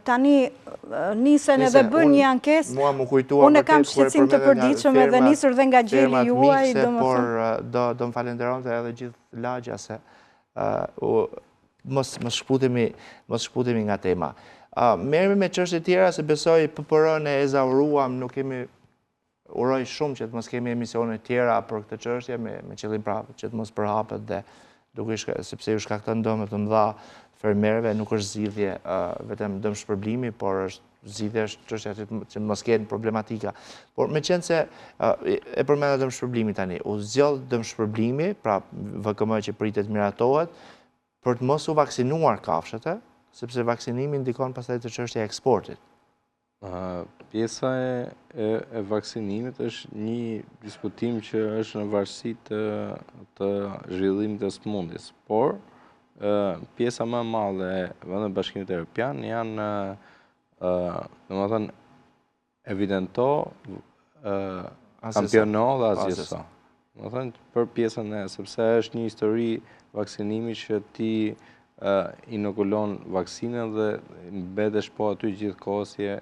S2: Tani nisen edhe bën një ankesë. Unë kam shqetësim të përditshëm edhe nisur dhe nga gjeli juaj.
S1: Por do më falenderonte edhe gjithë lagja se mos shkputemi nga tema. Merremi me çështje tjera se besoj PPR-n e ezauruam, nuk kemi uroj shumë që të mos kemi emisione tjera për këtë çështje me qëllim prapë që të mos përhapet dhe sepse ju shkakton dëme të mëdha fermerëve, nuk është zgjidhje vetëm dëm shpërblimi, por është zgjidhje çështja që mos kenë problematika. Por meqense se e përmenda dëm shpërblimi tani, u zgjodh dëm shpërblimi, pra VKM që pritet miratohet, për të mos u vaksinuar kafshët, sepse vaksinimi ndikon pastaj të çështja e eksportit.
S3: Pjesa e vaksinimit është një diskutim që është në varësi të zhvillimit të sëmundjes, por pjesa më e madhe e Vendit Bashkimit Evropian janë, domethënë, evidento, kampiono dhe azjeso. Domethënë, për pjesën sepse është një histori vaksinimi që ti inokulon vaksinën dhe mbetesh po aty gjithkohësje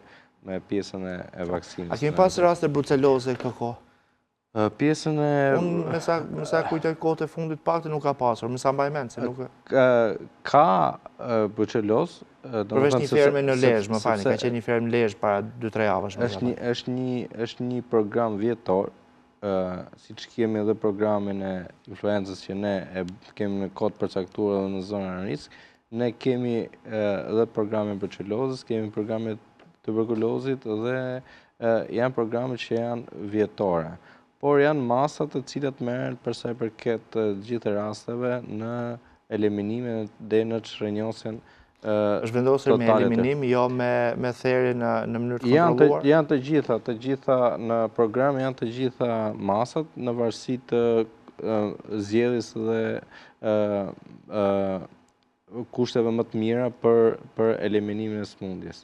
S3: me pjesën e vaksinës.
S1: A kemi pas raste bruceloze këto kohë?
S3: Pjesën e...
S1: Unë me sa kujtoj kohët e fundit pak të nuk ka pasur, me sa mbaj mend se nuk...
S3: Ka bruceloz...
S1: Përveç një ferme në Lezhë, më falni, ka qenë një ferme në Lezhë para 2-3 javësh.
S3: Është një program vjetor si që kemi edhe programin e influencës që ne kemi në kod përcaktuar dhe në zonën e risk, ne kemi edhe programin për qelozës, kemi programin tuberkulozit dhe janë programet që janë vjetore. Por janë masat të cilat merren për sa i përket të gjithë rasteve në eliminimin dhe në çrënjosjen
S1: është vendosur me eliminim, jo me theri në mënyrë të kontrolluar?
S3: Janë të gjitha në program janë të gjitha masat në varësi të zgjedhjes dhe kushteve më të mira për eliminimin e smundjes.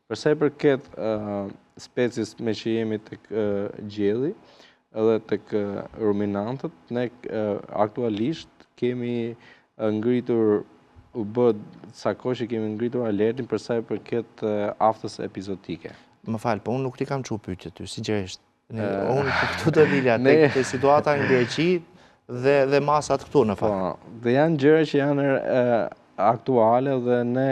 S3: Për sa i përket species me që jemi tek gjelli edhe tek ruminantët, ne aktualisht kemi ngritur u bë sa kohë që kemi ngritur alertin për sa i përket aftës epizotike.
S1: Më falë, po unë nuk ti kam çu pyetje ty, sinqerisht. Unë këtu të dilja tek situata në Greqi dhe masat këtu në fakt.
S3: Dhe janë gjëra që janë aktuale dhe ne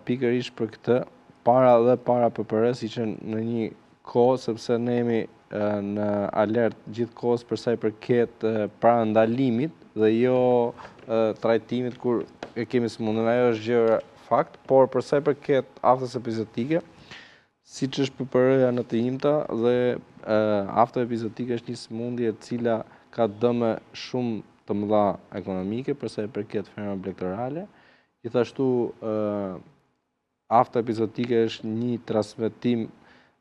S3: pikërisht për këtë para PPR-s që në një kohë sepse ne jemi në alert gjithkohës për sa i përket para ndalimit dhe jo trajtimit kur e kemi smundjen, ajo është gjë fakt, por për sa i përket aftës epizotike, siç është PPR-ja në të imta dhe afta epizotike është një smundje e cila ka dëme shumë të mëdha ekonomike për sa i përket ferma blektorale. Gjithashtu afta epizotike është një transmetim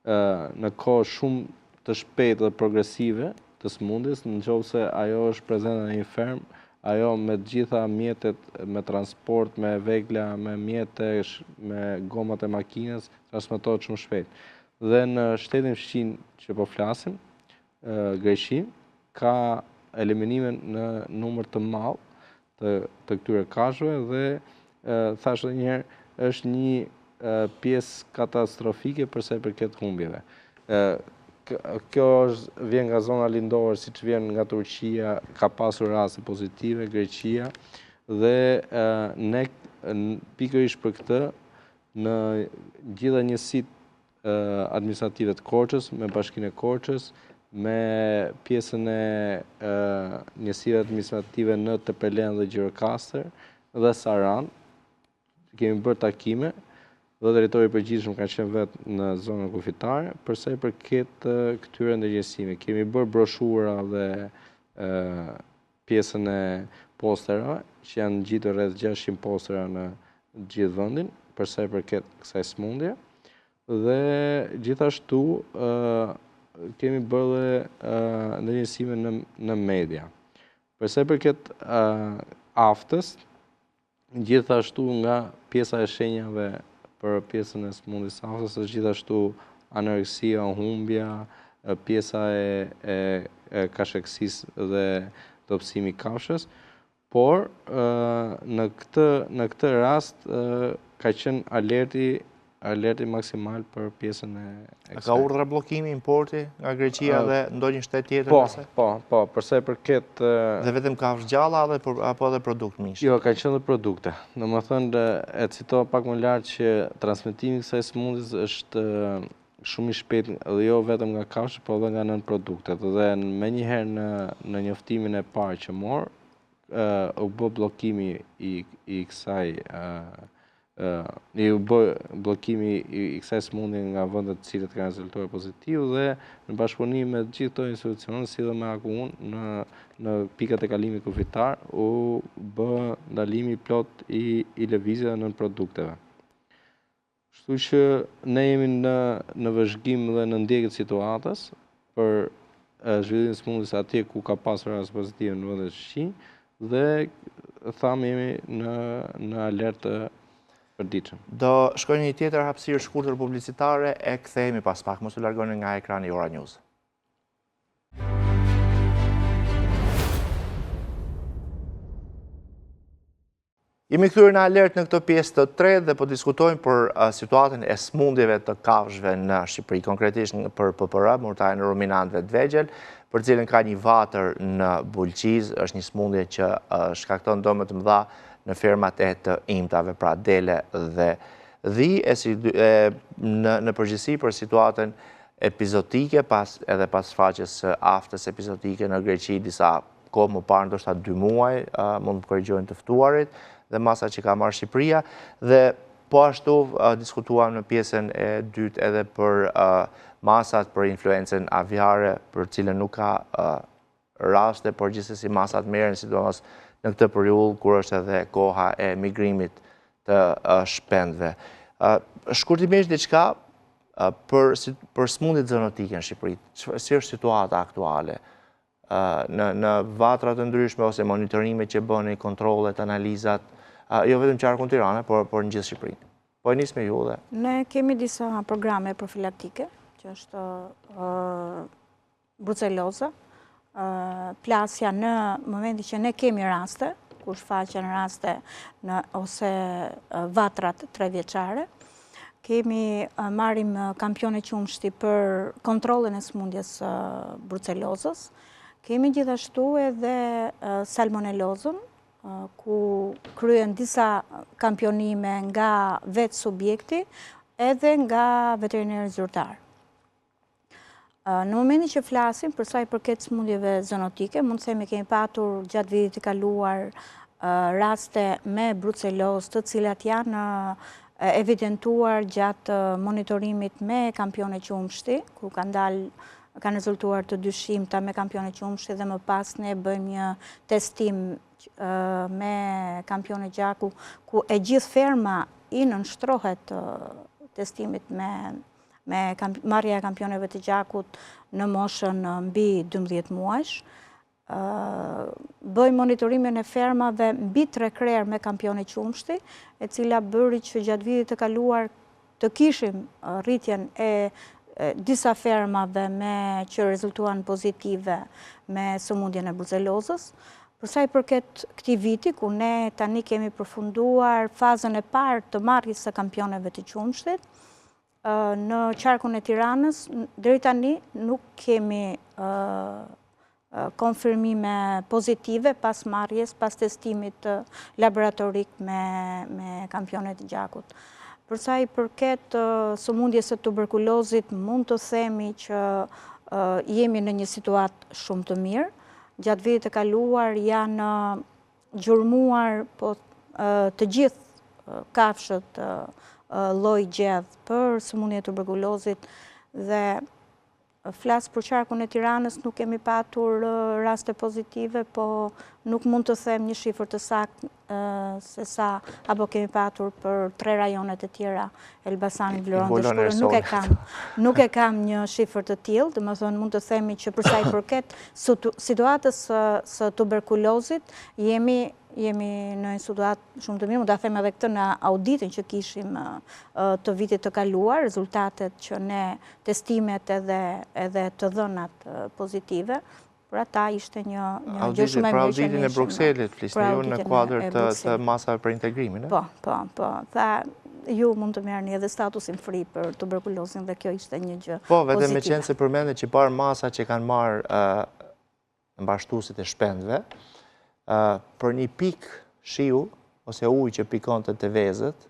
S3: në kohë shumë të shpejtë dhe progresive të smundjes, nëse ajo është prezente në një fermë, ajo me gjitha mjetet, me transport, me vegla, me mjetet, me gomat e makinës, transmetohet shumë shpejt. Dhe në shtetin fqin që po flasim, Greqi, ka eliminime në numër të madh të këtyre kafshëve dhe thash edhe një herë, është një pjesë katastrofike përsa i përket humbjeve. Kjo vjen nga zona lindore, siç vjen nga Turqia, ka pasur raste pozitive, Greqia, dhe ne pikërisht për këtë në gjitha njësitë administrative të Korçës, me Bashkinë e Korçës, me pjesën e njësive administrative në Tepelen dhe Gjirokastër dhe Saran, kemi bërë takime dhe drejtori i përgjithshëm ka qenë vetë në zonën kufitare, përsa i përket këtyre ndërgjegjësime. Kemi bërë broshura dhe pjesën e posterave, që janë gjitur rreth 600 postera në gjithë vendin, përsa i përket kësaj smundje. Dhe gjithashtu kemi bërë ndërgjegjësime në media. Përsa i përket aftës, gjithashtu nga pjesa e shenjave për pjesën e smundjes së aftës është gjithashtu anoreksia, humbja, pjesa e kashëksisë dhe dobësimi i kafshës, por në këtë rast ka qenë alerti maksimal për pjesën e kësaj.
S1: Ka urdhra bllokimi importi nga Greqia dhe ndonjë shtet tjetër?
S3: Po, përsa i përket...
S1: Dhe vetëm kafshë gjalla apo edhe produkt mish?
S3: Jo, ka qenë dhe produkte. Domethënë, e citova pak më lart që transmetimi i kësaj smundjes është shumë i shpejtë dhe jo vetëm nga kafshët, por edhe nga nën-produktet. Dhe menjëherë në njoftimin e parë që mor, u bë bllokimi i kësaj bllokimi i kësaj smundje nga vendet të cilët kanë rezultuar pozitiv dhe në bashkëpunim me gjithë këto institucione, si dhe me AKU-n në pikat e kalimit kufitar, u bë ndalimi plot i lëvizjeve nën produkteve. Kështu që ne jemi në vëzhgim dhe në ndjekje të situatës për zhvillimin e smundjes atje ku ka pasur raste pozitive në vendet fqinj dhe thamë jemi në alertë përditshëm.
S1: Do shkojnë një tjetër hapësirë shkurtër publicitare e kthehemi pas pak. Mos u largoni nga ekrani Ora News. Jemi kthyer në alert në këtë pjesë të tretë dhe po diskutojmë për situatën e smundjeve të kafshëve në Shqipëri, konkretisht për PPR, murtajën e ruminantëve të vegjël, për cilën ka një vatër në Bulqiz, është një smundje që shkakton dëme të mëdha në fermat e të imtave, pra dele dhe dhi, në përgjithësi për situatën epizodike, edhe pas shfaqjes së aftës epizodike në Greqi, disa kohë më parë, ndoshta 2 muaj, mund të korrigjojnë të ftuarit, dhe masa që ka marrë Shqipëria, dhe po ashtu diskutuam në pjesën e dytë edhe për masat për influencën aviare, për cilën nuk ka raste, por gjithsesi masat merren sidomos në këtë periudhë kur është edhe koha e migrimit të shpendëve. Shkurtimisht diçka për smundjet zoonotike në Shqipëri, si është situata aktuale? Në vatra të ndryshme ose monitorime që bëni, kontrollet, analizat, jo vetëm qarkun Tirana, por në gjithë Shqipërinë. Po e nis me ju dhe.
S2: Ne kemi disa programe profilaktike, që është brucelloza, plasja në momenti që ne kemi raste, kur shfaqen raste ose vatrat 3 vjeçare. Kemi marrim kampione qumshti për kontrollin e smundjes brucellozës. Kemi gjithashtu edhe salmonellozën, ku kryen disa kampionime nga vetë subjekti edhe nga veterineri zyrtar. Në momentin që flasim për sa i përket smundjeve zoonotike, mund të themi kemi patur gjatë vitit të kaluar raste me brucellozë, të cilat janë evidentuar gjatë monitorimit me kampione qumshti, ku kanë rezultuar të dyshimta me kampione qumshti dhe më pas ne bëjmë një testim me kampione gjaku, ku e gjithë ferma i nënshtrohet testimit me marrja e kampioneve të gjakut në moshën mbi 12 muajsh. Bëjmë monitorimin e fermave mbi 3 krerë me kampione qumshti, e cila bëri që gjatë vitit të kaluar të kishim rritjen e disa fermave që rezultuan pozitive me sëmundjen e brucellozës. Përsa i përket këtij viti, ku ne tani kemi përfunduar fazën e parë të marrjes së kampioneve të qumshtit, në qarkun e Tiranës, deri tani nuk kemi konfirmime pozitive pas marrjes, pas testimit laboratorik me kampionet e gjakut. Përsa i përket sëmundjes së tuberkulozit, mund të themi që jemi në një situatë shumë të mirë. Gjatë vitit të kaluar janë gjurmuar të gjithë kafshët lloj gjedh për sëmundjen e tuberkulozit dhe flas për qarkun e Tiranës, nuk kemi patur raste pozitive, po nuk mund të them një shifër të saktë se sa apo kemi patur për 3 rajonet e tjera, Elbasani, Vlorë dhe Shkullë. Nuk e kam një shifër të tillë, domethënë mund të themi që për sa i përket situatës së tuberkulozit, jemi në një situatë shumë të mirë, mund ta them edhe këtë në auditin që kishim të vitit të kaluar, rezultatet që ne testimet edhe të dhënat pozitive, për ata ishte një gjë shumë e mirë.
S1: Pra auditin e Brukselit, flisni ju në kuadër të masave për integrimin, e?
S2: Po. Tha, ju mund të merrni edhe statusin free për tuberkulozin dhe kjo ishte një gjë pozitive.
S1: Po, vetëm me qenë se përmendet që parë masa që kanë marrë mbashtuesit e shpendëve, për një pik shiu, ose ujë që pikon të vezët,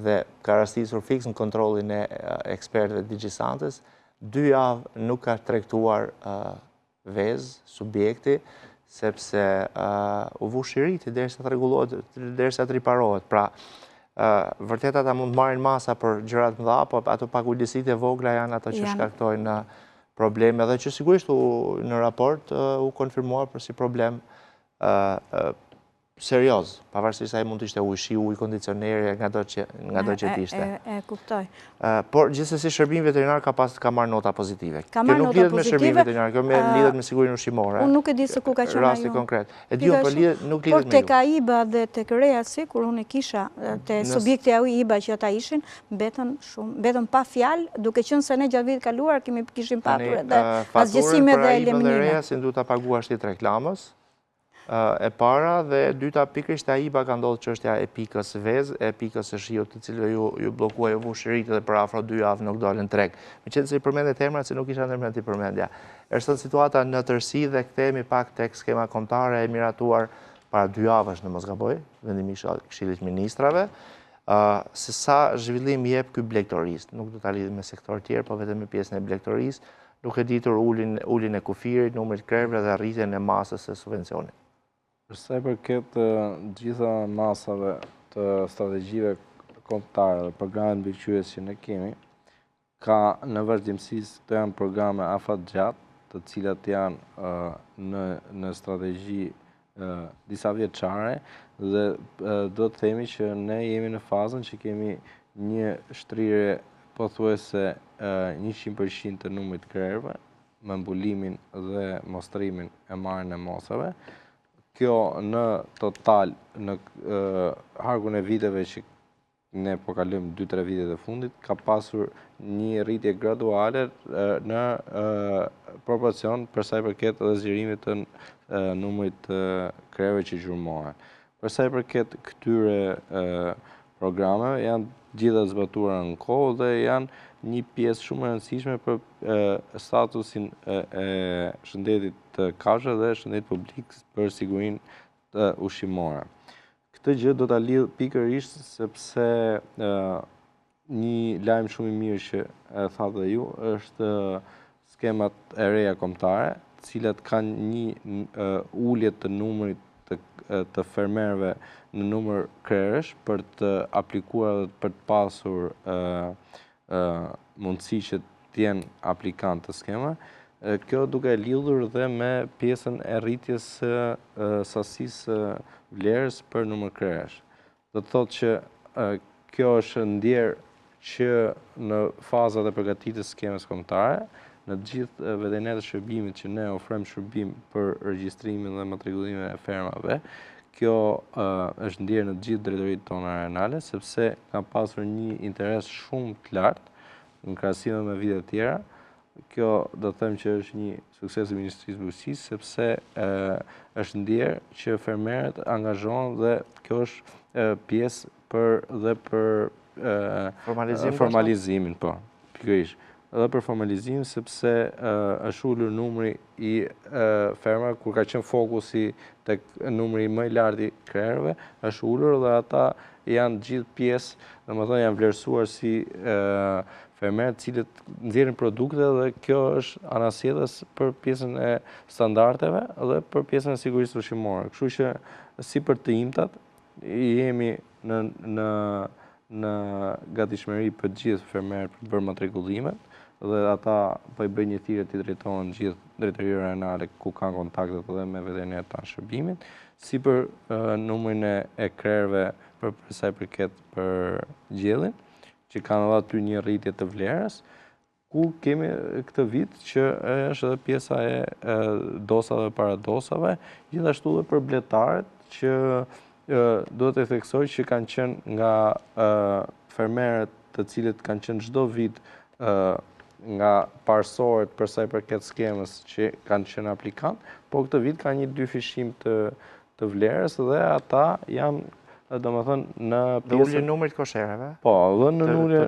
S1: dhe ka rastisur fiks në kontrollin e ekspertëve Digisantes, 2 javë nuk ka tregtuar vezë, subjekti, sepse u vush i riti derisa të rregullohet, derisa të riparohet. Pra, vërtet ata mund marrin masa për gjërat mëdha, po ato pakujdesit e vogla janë ato që shkaktojnë probleme, dhe që sigurisht në raport u konfirmuar për si problem serioz, pavarësisht se ai mund të ishte ujshi, ujë kondicioneri, nga do që t'ishte.
S2: E kuptoj.
S1: Por gjithsesi shërbimi veterinar ka marrë nota pozitive.
S2: Ka marrë nota pozitive.
S1: Kjo nuk lidhet me shërbimin veterinar, kjo lidhet me sigurinë ushqimore.
S2: Unë nuk e di se ku ka qenë ajo.
S1: Rasti konkret. E di unë, por nuk lidhet me ju.
S2: Por tek AIBA dhe tek Reasi, kur unë kisha te subjekti AIBA që ata ishin, mbetën pa fjalë, duke qenë se ne gjatë vitit kaluar kishim patur edhe asgjësime dhe eliminime.
S1: Reasin duhet ta paguash ti reklamës. E para dhe dyta pikërisht AIBA ka ndodhur çështja e pikës vezë, e pikës së shiut, të cilëve ju bllokuaj vushëritë dhe për afro 2 javë nuk dolën treg. Meqenëse se i përmendet emrat, se nuk isha ndërmend ti përmendja. Është situata në tërësi dhe kthehemi pak tek skema kombëtare e miratuar para 2 javësh, në mos gaboj, vendimisht Këshillit Ministrave, se sa zhvillim jep ky blegtorisë. Nuk do ta lidhim me sektor tjerë, po vetëm me pjesën e blegtorisë, duke ditur ulin e kufirit, numrit krerëve dhe arritjen e masës së subvencionit.
S3: Për sa i përket gjitha masave të strategjive kombëtare dhe programet mbikëqyrës që ne kemi, ka në vazhdimësi këto janë programe afatgjatë, të cilat janë në strategji disa vjeçare dhe do të themi që ne jemi në fazën që kemi një shtrirje pothuajse 100% të numrit krerëve me mbulimin dhe mostrimin e marrjen e mosave. Kjo në total në harkun e viteve që ne po kalojmë 2-3 vitet e fundit, ka pasur një rritje graduale në proporcion për sa i përket edhe zgjerimit të numrit krerëve që gjurmohen. Për sa i përket këtyre programeve, janë gjitha zbatuara në kohë dhe janë një pjesë shumë e rëndësishme për statusin e shëndetit të kafshëve dhe shëndetit publik për sigurinë ushqimore. Këtë gjë do ta lidh pikërisht sepse një lajm shumë i mirë që thatë dhe ju është skemat e reja kombëtare, të cilat kanë një ulje të numrit të fermerëve në numër krerësh për të aplikuar dhe për të pasur mundësi që të jenë aplikant të skema. Kjo duke lidhur dhe me pjesën e rritjes së sasisë vlerës për numër krerësh. Do të thotë që kjo është ndjerë që në fazat e përgatitjes së skemës kombëtare, në të gjithë veterinarët e shërbimit që ne ofrojmë shërbim për regjistrimin dhe matrikullimin e fermave, kjo është ndjerë në të gjithë drejtoritë tona rajonale, sepse ka pasur një interes shumë të lartë në krahasim me vite të tjera. Kjo do të them që është një sukses i Ministrisë së Bujqësisë, sepse është ndjerë që fermerët angazhohen dhe kjo është pjesë për formalizimin, po, pikërisht. Edhe për formalizimin, sepse është ulur numri i fermave, kur ka qenë fokusi tek numri më i lartë i krerëve, është ulur dhe ata janë gjithë pjesë, domethënë janë vlerësuar si fermerët cilët nxjerrin produkte dhe kjo është anasjellës për pjesën e standardeve dhe për pjesën e sigurisë ushqimore. Kështu që si për të imtat jemi në gatishmëri për gjithë fermerët për bërë matrikullimet dhe ata po i bëjnë një thirrje të drejtohen gjithë drejtorinë rajonale ku kanë kontaktet edhe me veterinarët të shërbimit, si për numrin e krerëve për sa i përket për gjellin, që kanë edhe aty një rritje të vlerës, ku kemi këtë vit që është edhe pjesa e dosave para dosave, gjithashtu dhe për bletarët që do të theksoj që kanë qenë nga fermerët të cilët kanë qenë çdo vit nga parsorët për sa i përket skemës që kanë qenë aplikant, po këtë vit ka një dyfishim të vlerës dhe ata janë domethënë në
S1: pjesën e ulje numrit kosherëve.
S3: Po, dhe në ulje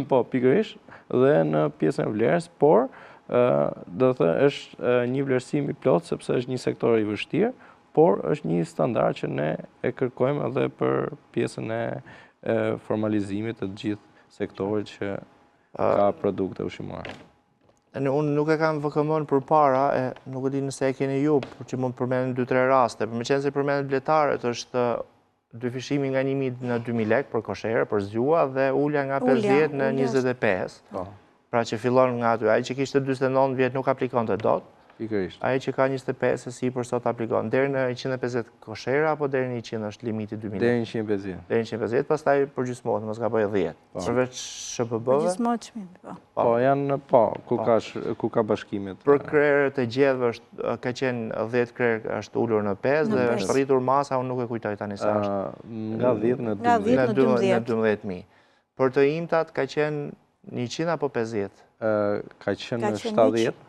S3: po, pikërisht, dhe në pjesën e vlerës, por do të thënë është një vlerësim i plot sepse është një sektor i vështirë, por është një standard që ne e kërkojmë edhe për pjesën e formalizimit të gjithë sektorit që ka produkte ushqimore.
S1: Unë nuk e kam VKM-n përpara, nuk e di nëse e keni ju, por që mund të përmendem 2-3 raste. Për me qenë se përmendet bletarët është dyfishimi nga 1.000 në 2.000 lekë për kosherë, për zgjua, dhe ulja nga 50 në 25. Pra që fillon nga aty. Ai që kishte 49 vjet nuk aplikonte dot. Ai që ka 25 si për sot aplikon. Deri në 150 kosherë apo deri në 100 është limiti 2.000 lekë?
S3: Deri në 150.
S1: Deri në 150, pastaj përgjysmohet, mos gaboj 10. Përveç SHPB-ve?
S2: Përgjysmohet çmimi, po.
S3: Po, janë, ku ka bashkimet.
S1: Për krerët e gjedhve ka qenë 10 krerë është ulur në 5 dhe është rritur masa, unë nuk e kujtoj tani sa është.
S3: Nga 10 në
S1: 12.000. Për të imtat ka qenë 100 apo 50?
S3: Ka qenë 70.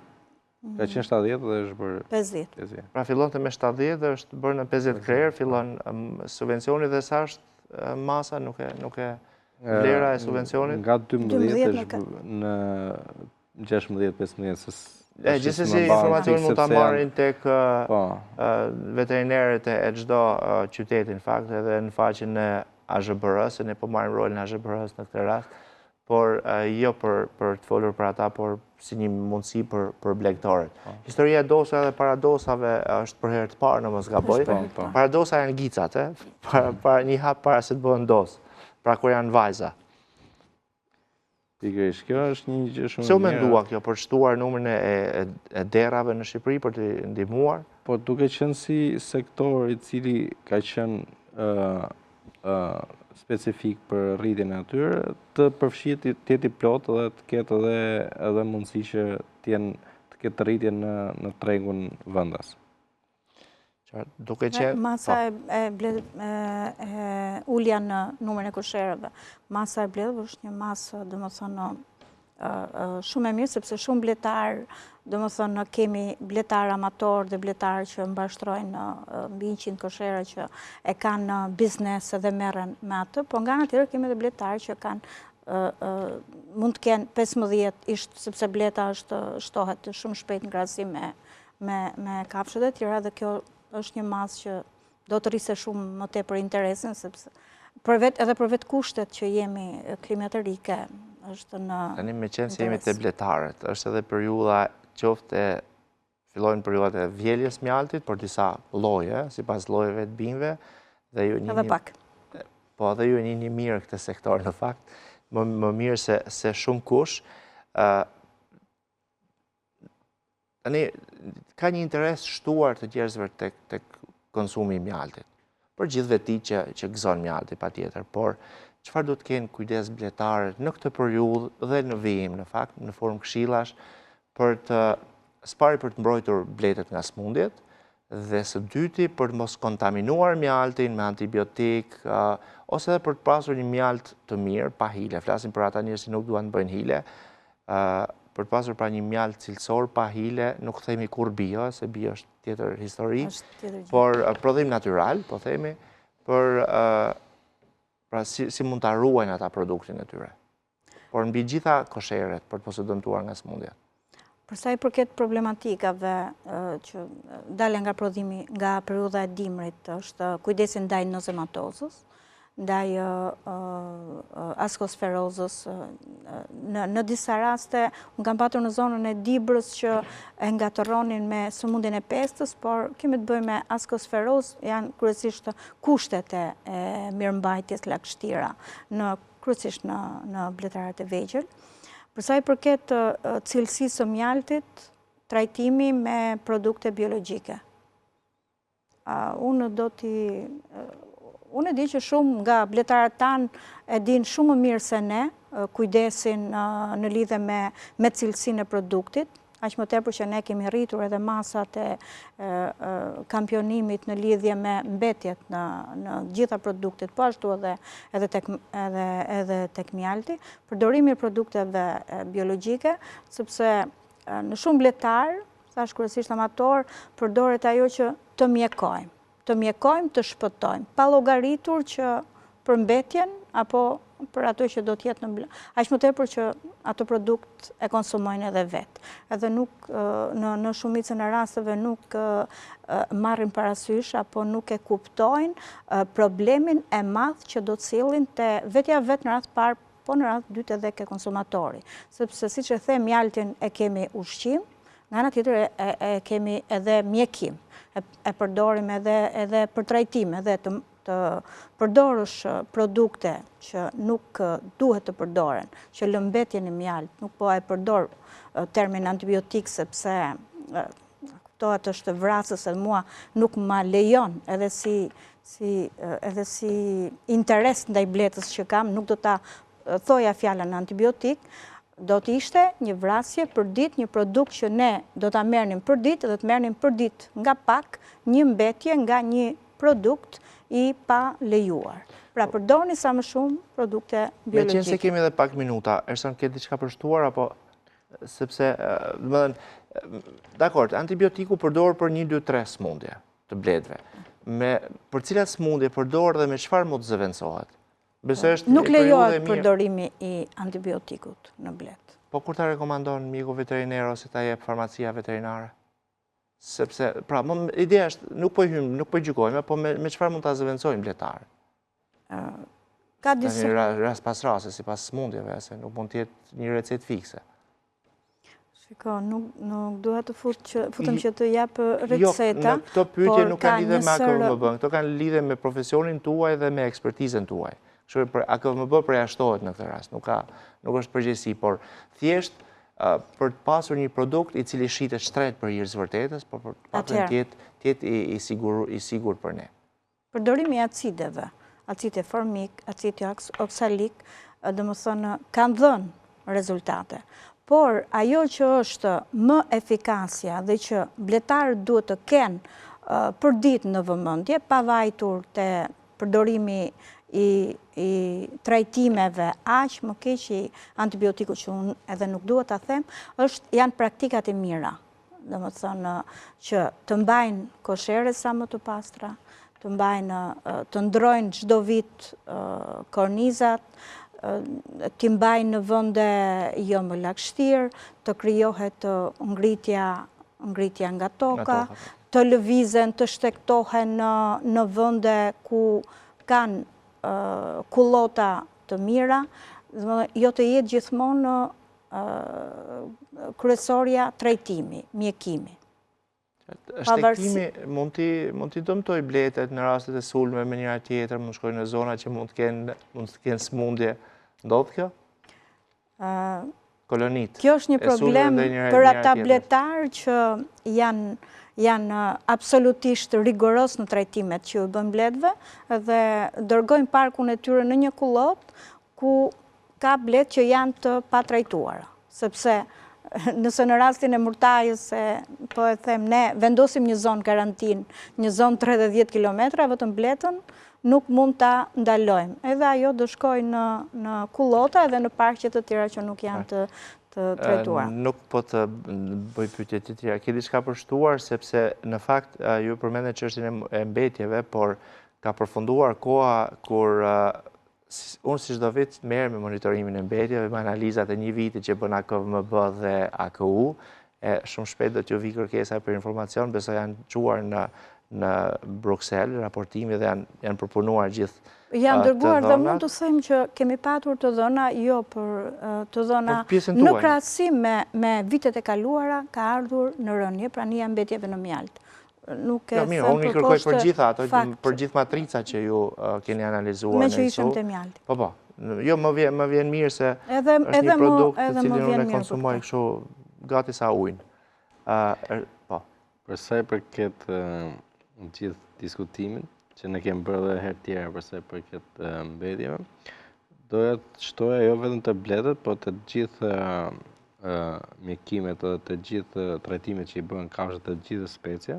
S3: Ka qenë 70 dhe është bërë
S2: 50.
S1: Pra fillon të me 70 dhe është bërë në 50 krerë, fillon subvencioni dhe sa është masa, nuk e vlera e subvencionit?
S3: Nga 12 është në 16-15.
S1: Gjithsesi informacion mund ta marrin tek veterinerët e çdo qyteti në fakt, edhe në faqen e AZBR-s, se ne po marrim rolin AZBR-s në këtë rast, por jo për të folur për ata, por si një mundësi për blegtarët. Historia e dosave dhe paradosave është për herë të parë, në mos gaboj. Paradosa janë gicat, një hap para se të bëhen dos, pra kur janë vajza.
S3: Pikërisht, kjo është një gjë shumë e mirë.
S1: Se u mendua kjo për shtuar numrin e derave në Shqipëri për të ndihmuar?
S3: Po duke qenë si sektor i cili ka qenë specifik për rritjen e atyre, të përfshihet të jetë i plot dhe të ketë edhe mundësi që të ketë rritje në tregun vendas.
S1: Duke qenë
S2: masa ulja në numrin e kosherëve. Masa e bledhëve është një masë, domethënë, shumë e mirë, sepse shumë bletar, domethënë kemi bletar amator dhe bletar që mbashtrojnë mbi 100 koshere që e kanë biznes edhe merren me atë, po nga ana tjetër kemi edhe bletar që kanë mund të kenë 15 isht, sepse bleta shtohet shumë shpejt në krahasim me kafshët e tjera, dhe kjo është një masë që do të rrise shumë më tepër interesin, sepse edhe për vetë kushtet që jemi klimatike është në
S1: tani me qenë se jemi të bletarët, është edhe periudha qoftë fillojnë periudat e vjeljes mjaltit për disa lloje, sipas llojeve të bimëve, dhe ju
S2: edhe pak.
S1: Po edhe ju një mirë këtë sektor në fakt, më mirë se shumë kush. Tani ka një interes shtuar të njerëzve tek konsumi i mjaltit. Për gjithë veti që gëzon mjalti patjetër, por çfarë do të kenë kujdes bletarët në këtë periudhë dhe në vijim në fakt, në formë këshillash për të mbrojtur bletet nga smundjet, dhe së dyti për të mos kontaminuar mjaltin me antibiotik, ose edhe për të pasur një mjalt të mirë, pa hile. Flasim për ata njerëz që nuk duan të bëjnë hile, për të pasur pra një mjalt cilësor pa hile, nuk themi kur bio, se bio është tjetër histori, por prodhim natyral, po themi, pra si mund ta ruajnë ata produktin e tyre. Por mbi gjitha kosheret për të mos u dëmtuar nga smundjet.
S2: Për sa i përket problematikave që dalen nga prodhimi nga periudha e dimrit, është kujdesi ndaj nozematozës, ndaj askosferozës. Në disa raste, unë kam patur në zonën e Dibrës që e ngatëronin me sëmundjen e pestës, por kemi të bëjmë me askosferozë, janë kryesisht kushtet e mirëmbajtjes lagështira, kryesisht në bletarat e vegjël. Përsa i përket cilësisë së mjaltit, trajtimi me produkte biologjike. Unë e di që shumë nga bletarët tanë e din shumë më mirë se ne, kujdesin në lidhe me cilësinë e produktit, aq më tepër që ne kemi rritur edhe masat e kampionimit në lidhje me mbetjet në gjitha produktet, po ashtu edhe tek mjalti, përdorimi i produkteve biologjike, sepse në shumë bletar, thash kryesisht amator, përdoret ajo që të mjekojmë, të shpëtojmë, pa llogaritur që për mbetjen apo për ato që do të jetë aq më tepër që ato produkt e konsumojnë edhe vetë. Edhe nuk në shumicën e rasteve nuk marrin parasysh apo nuk e kuptojnë problemin e madh që do të sillin te vetja vetë në radh parë, po në radh dytë edhe ke konsumatori. Sepse siç e them, mjaltin e kemi ushqim, nga ana tjetër e kemi edhe mjekim. E përdorim edhe për trajtim, edhe të përdorësh produkte që nuk duhet të përdoren, që lëmbetjen e mjalt, nuk po e përdor termin antibiotik sepse kuptohet është vrasës edhe mua nuk ma lejon edhe si interes ndaj bletës që kam, nuk do ta thoja fjalën antibiotik, do të ishte një vrasje për ditë, një produkt që ne do ta merrnim për ditë dhe të merrnim për ditë nga pak një mbetje nga një produkt i pa lejuar. Pra përdorni sa më shumë produkte biologjike.
S1: Me qenë se kemi edhe pak minuta, Ersan, ke diçka për shtuar apo sepse dakord, antibiotiku përdor për 1, 2, 3 smundje të bletëve. Për cilat smundje përdor dhe me çfarë mund të zëvendësohet?
S2: Nuk lejohet përdorimi i antibiotikut në blet.
S1: Po kur ta rekomandon mjeku veteriner ose ta jep farmacia veterinare? Sepse, pra, ideja është, nuk po gjykojmë, po me çfarë mund ta zëvendësojmë bletarë?
S2: ka disa...
S1: Rast pas rase, si pas smundjeve, se nuk mund tjetë një recet fikse.
S2: Shiko, nuk duhet të futëm që të japë receta.
S1: Jo, në këto pyetje nuk kanë lidhe me AKVMB, këto kanë lidhe me profesionin tuaj dhe me ekspertizën tuaj. AKVMB përjashtohet në këtë rast, nuk është përgjegjësi, por thjesht për të pasur një produkt i cili shitet shtret për hir të vërtetës, por për të tjetë i sigur për ne.
S2: Përdorimi i acideve, acide formik, acide oksalik, domethënë kanë dhënë rezultate. Por ajo që është më efikasja dhe që bletarët duhet të kenë për ditë në vëmendje, pavajtur te përdorimi i trajtimeve aq më keq i antibiotikut, që unë edhe nuk duhet ta them, janë praktikat e mira. Domethënë që të mbajnë koshere sa më të pastra, të ndrojnë çdo vit kornizat, t'i mbajnë në vënde jo më lagështirë, të krijohet ngritja nga toka, të lëvizen, të shtektohen në vënde ku kanë kullota të mira, jo të jetë gjithmonë kryesorja trajtimi, mjekimi.
S1: Shtektimi mund t'i dëmtoj bletet në rastet e sulme me njëra tjetër, mund shkojnë në zona që mund të kenë smundje. Ndodhë kjo? Kolonit.
S2: Kjo është një problem për ata bletarë që janë absolutisht rigoros në trajtimet që u bën bletëve dhe dërgojnë parkun e tyre në një kullot ku ka bletë që janë të patrajtuara. Sepse nëse në rastin e Murtajës, po e them, ne vendosim një zonë karantin, një zonë 30 kilometra, vetëm bletën, nuk mund ta ndalojmë. Edhe ajo do shkojë në kullota edhe në parqe të tjera që nuk janë të trajtuara.
S1: Nuk po të bëj pyetje të tjera. Ke diçka përshtuar, sepse në fakt ju përmendet çështjen e mbetjeve, por ka përfunduar koha kur unë si çdo vit merrem me monitorimin e mbetjeve, me analizat e një viti që bën AKVMB dhe AKU. Shumë shpejt do t'ju vi kërkesa për informacion, besoj janë quar në Bruxelles, raportimi dhe janë përpunuar gjithë të dhëna.
S2: Janë dërguar dhe mund të them që kemi patur të dhëna, jo për të dhëna në krahasim me vitet e kaluara, ka ardhur në rënje prania mbetjeve në mjalt. Nuk e them për
S1: unë i kërkoj për gjitha ato, për gjithë matrica që ju keni analizuar.
S2: Me që ishëm të mjalti.
S1: Po. Jo, më vjen mirë se është një produkt të cilin unë e konsumoj kështu gati sa ujnë. Po.
S3: Përsa i përket gjithë diskutimin, që ne kemë bërë dhe herë tjera përsa i përket mbetjeve, doja të shtoja jo vetëm të bletet, po të gjithë mjekimet dhe të gjithë trajtimet që i bën kafshët të gjithë specia,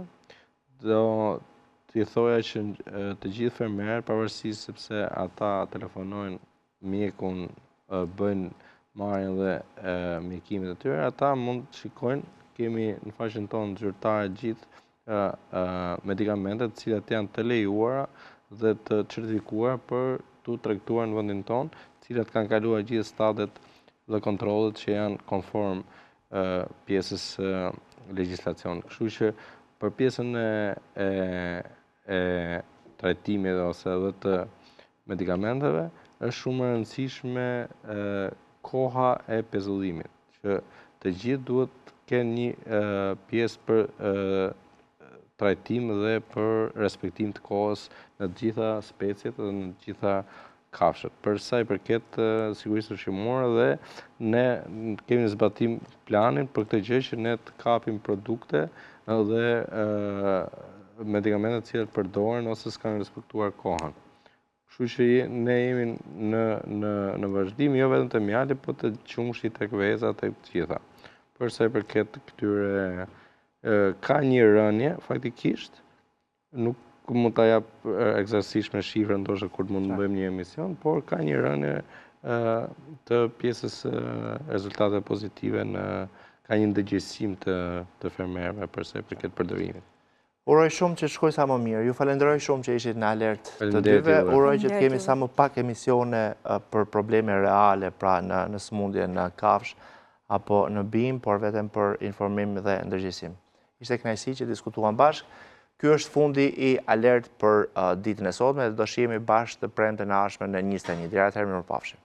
S3: do t'i thoja që të gjithë fermerët, pavarësisht sepse ata telefonojnë mjekun, bëjnë marrjen dhe mjekimet e tyre, ata mund të shikojnë, kemi në faqen tonë zyrtare gjithë medikamentet të cilat janë të lejuara dhe të certifikuara për të tregtuar në vendin tonë, të cilat kanë kaluar gjithë stadet dhe kontrollet që janë konform pjesës legjislacion. Kështu që për pjesën e trajtimit ose edhe të medikamenteve, është shumë e rëndësishme koha e pezullimit, që të gjithë duhet të kenë një pjesë për trajtim dhe për respektim të kohës në të gjitha speciet dhe në të gjitha kafshët. Për sa i përket sigurisë ushqimore dhe ne kemi në zbatim planin për këtë gjë që ne të kapim produkte dhe medikamentet që përdoren ose s'kanë respektuar kohën. Kështu që ne jemi në vazhdim, jo vetëm të mjaltit, po të qumshit, tek vezat, tek të gjitha. Për sa i përket këtyre ka një rënje, faktikisht, nuk mund ta jap eksaktësisht me shifra, ndoshta kur mund të bëjmë një emision, por ka një rënje të pjesës rezultate pozitive ka një ndëgjegjësim të fermerëve për sa i përket përdorimit.
S1: Uroj shumë që shkoj sa më mirë. Ju falenderoj shumë që ishit në alert të dyve. Uroj që të kemi sa më pak emisione për probleme reale, pra në smundje në kafsh, apo në bim, por vetëm për informim dhe ndërgjegjësim. Ishte kënaqësi që diskutuam bashkë. Ky është fundi i alert për ditën e sotme dhe do shihemi bashkë të premte në ardhshme në 21. Deri atëherë, mirupafshim.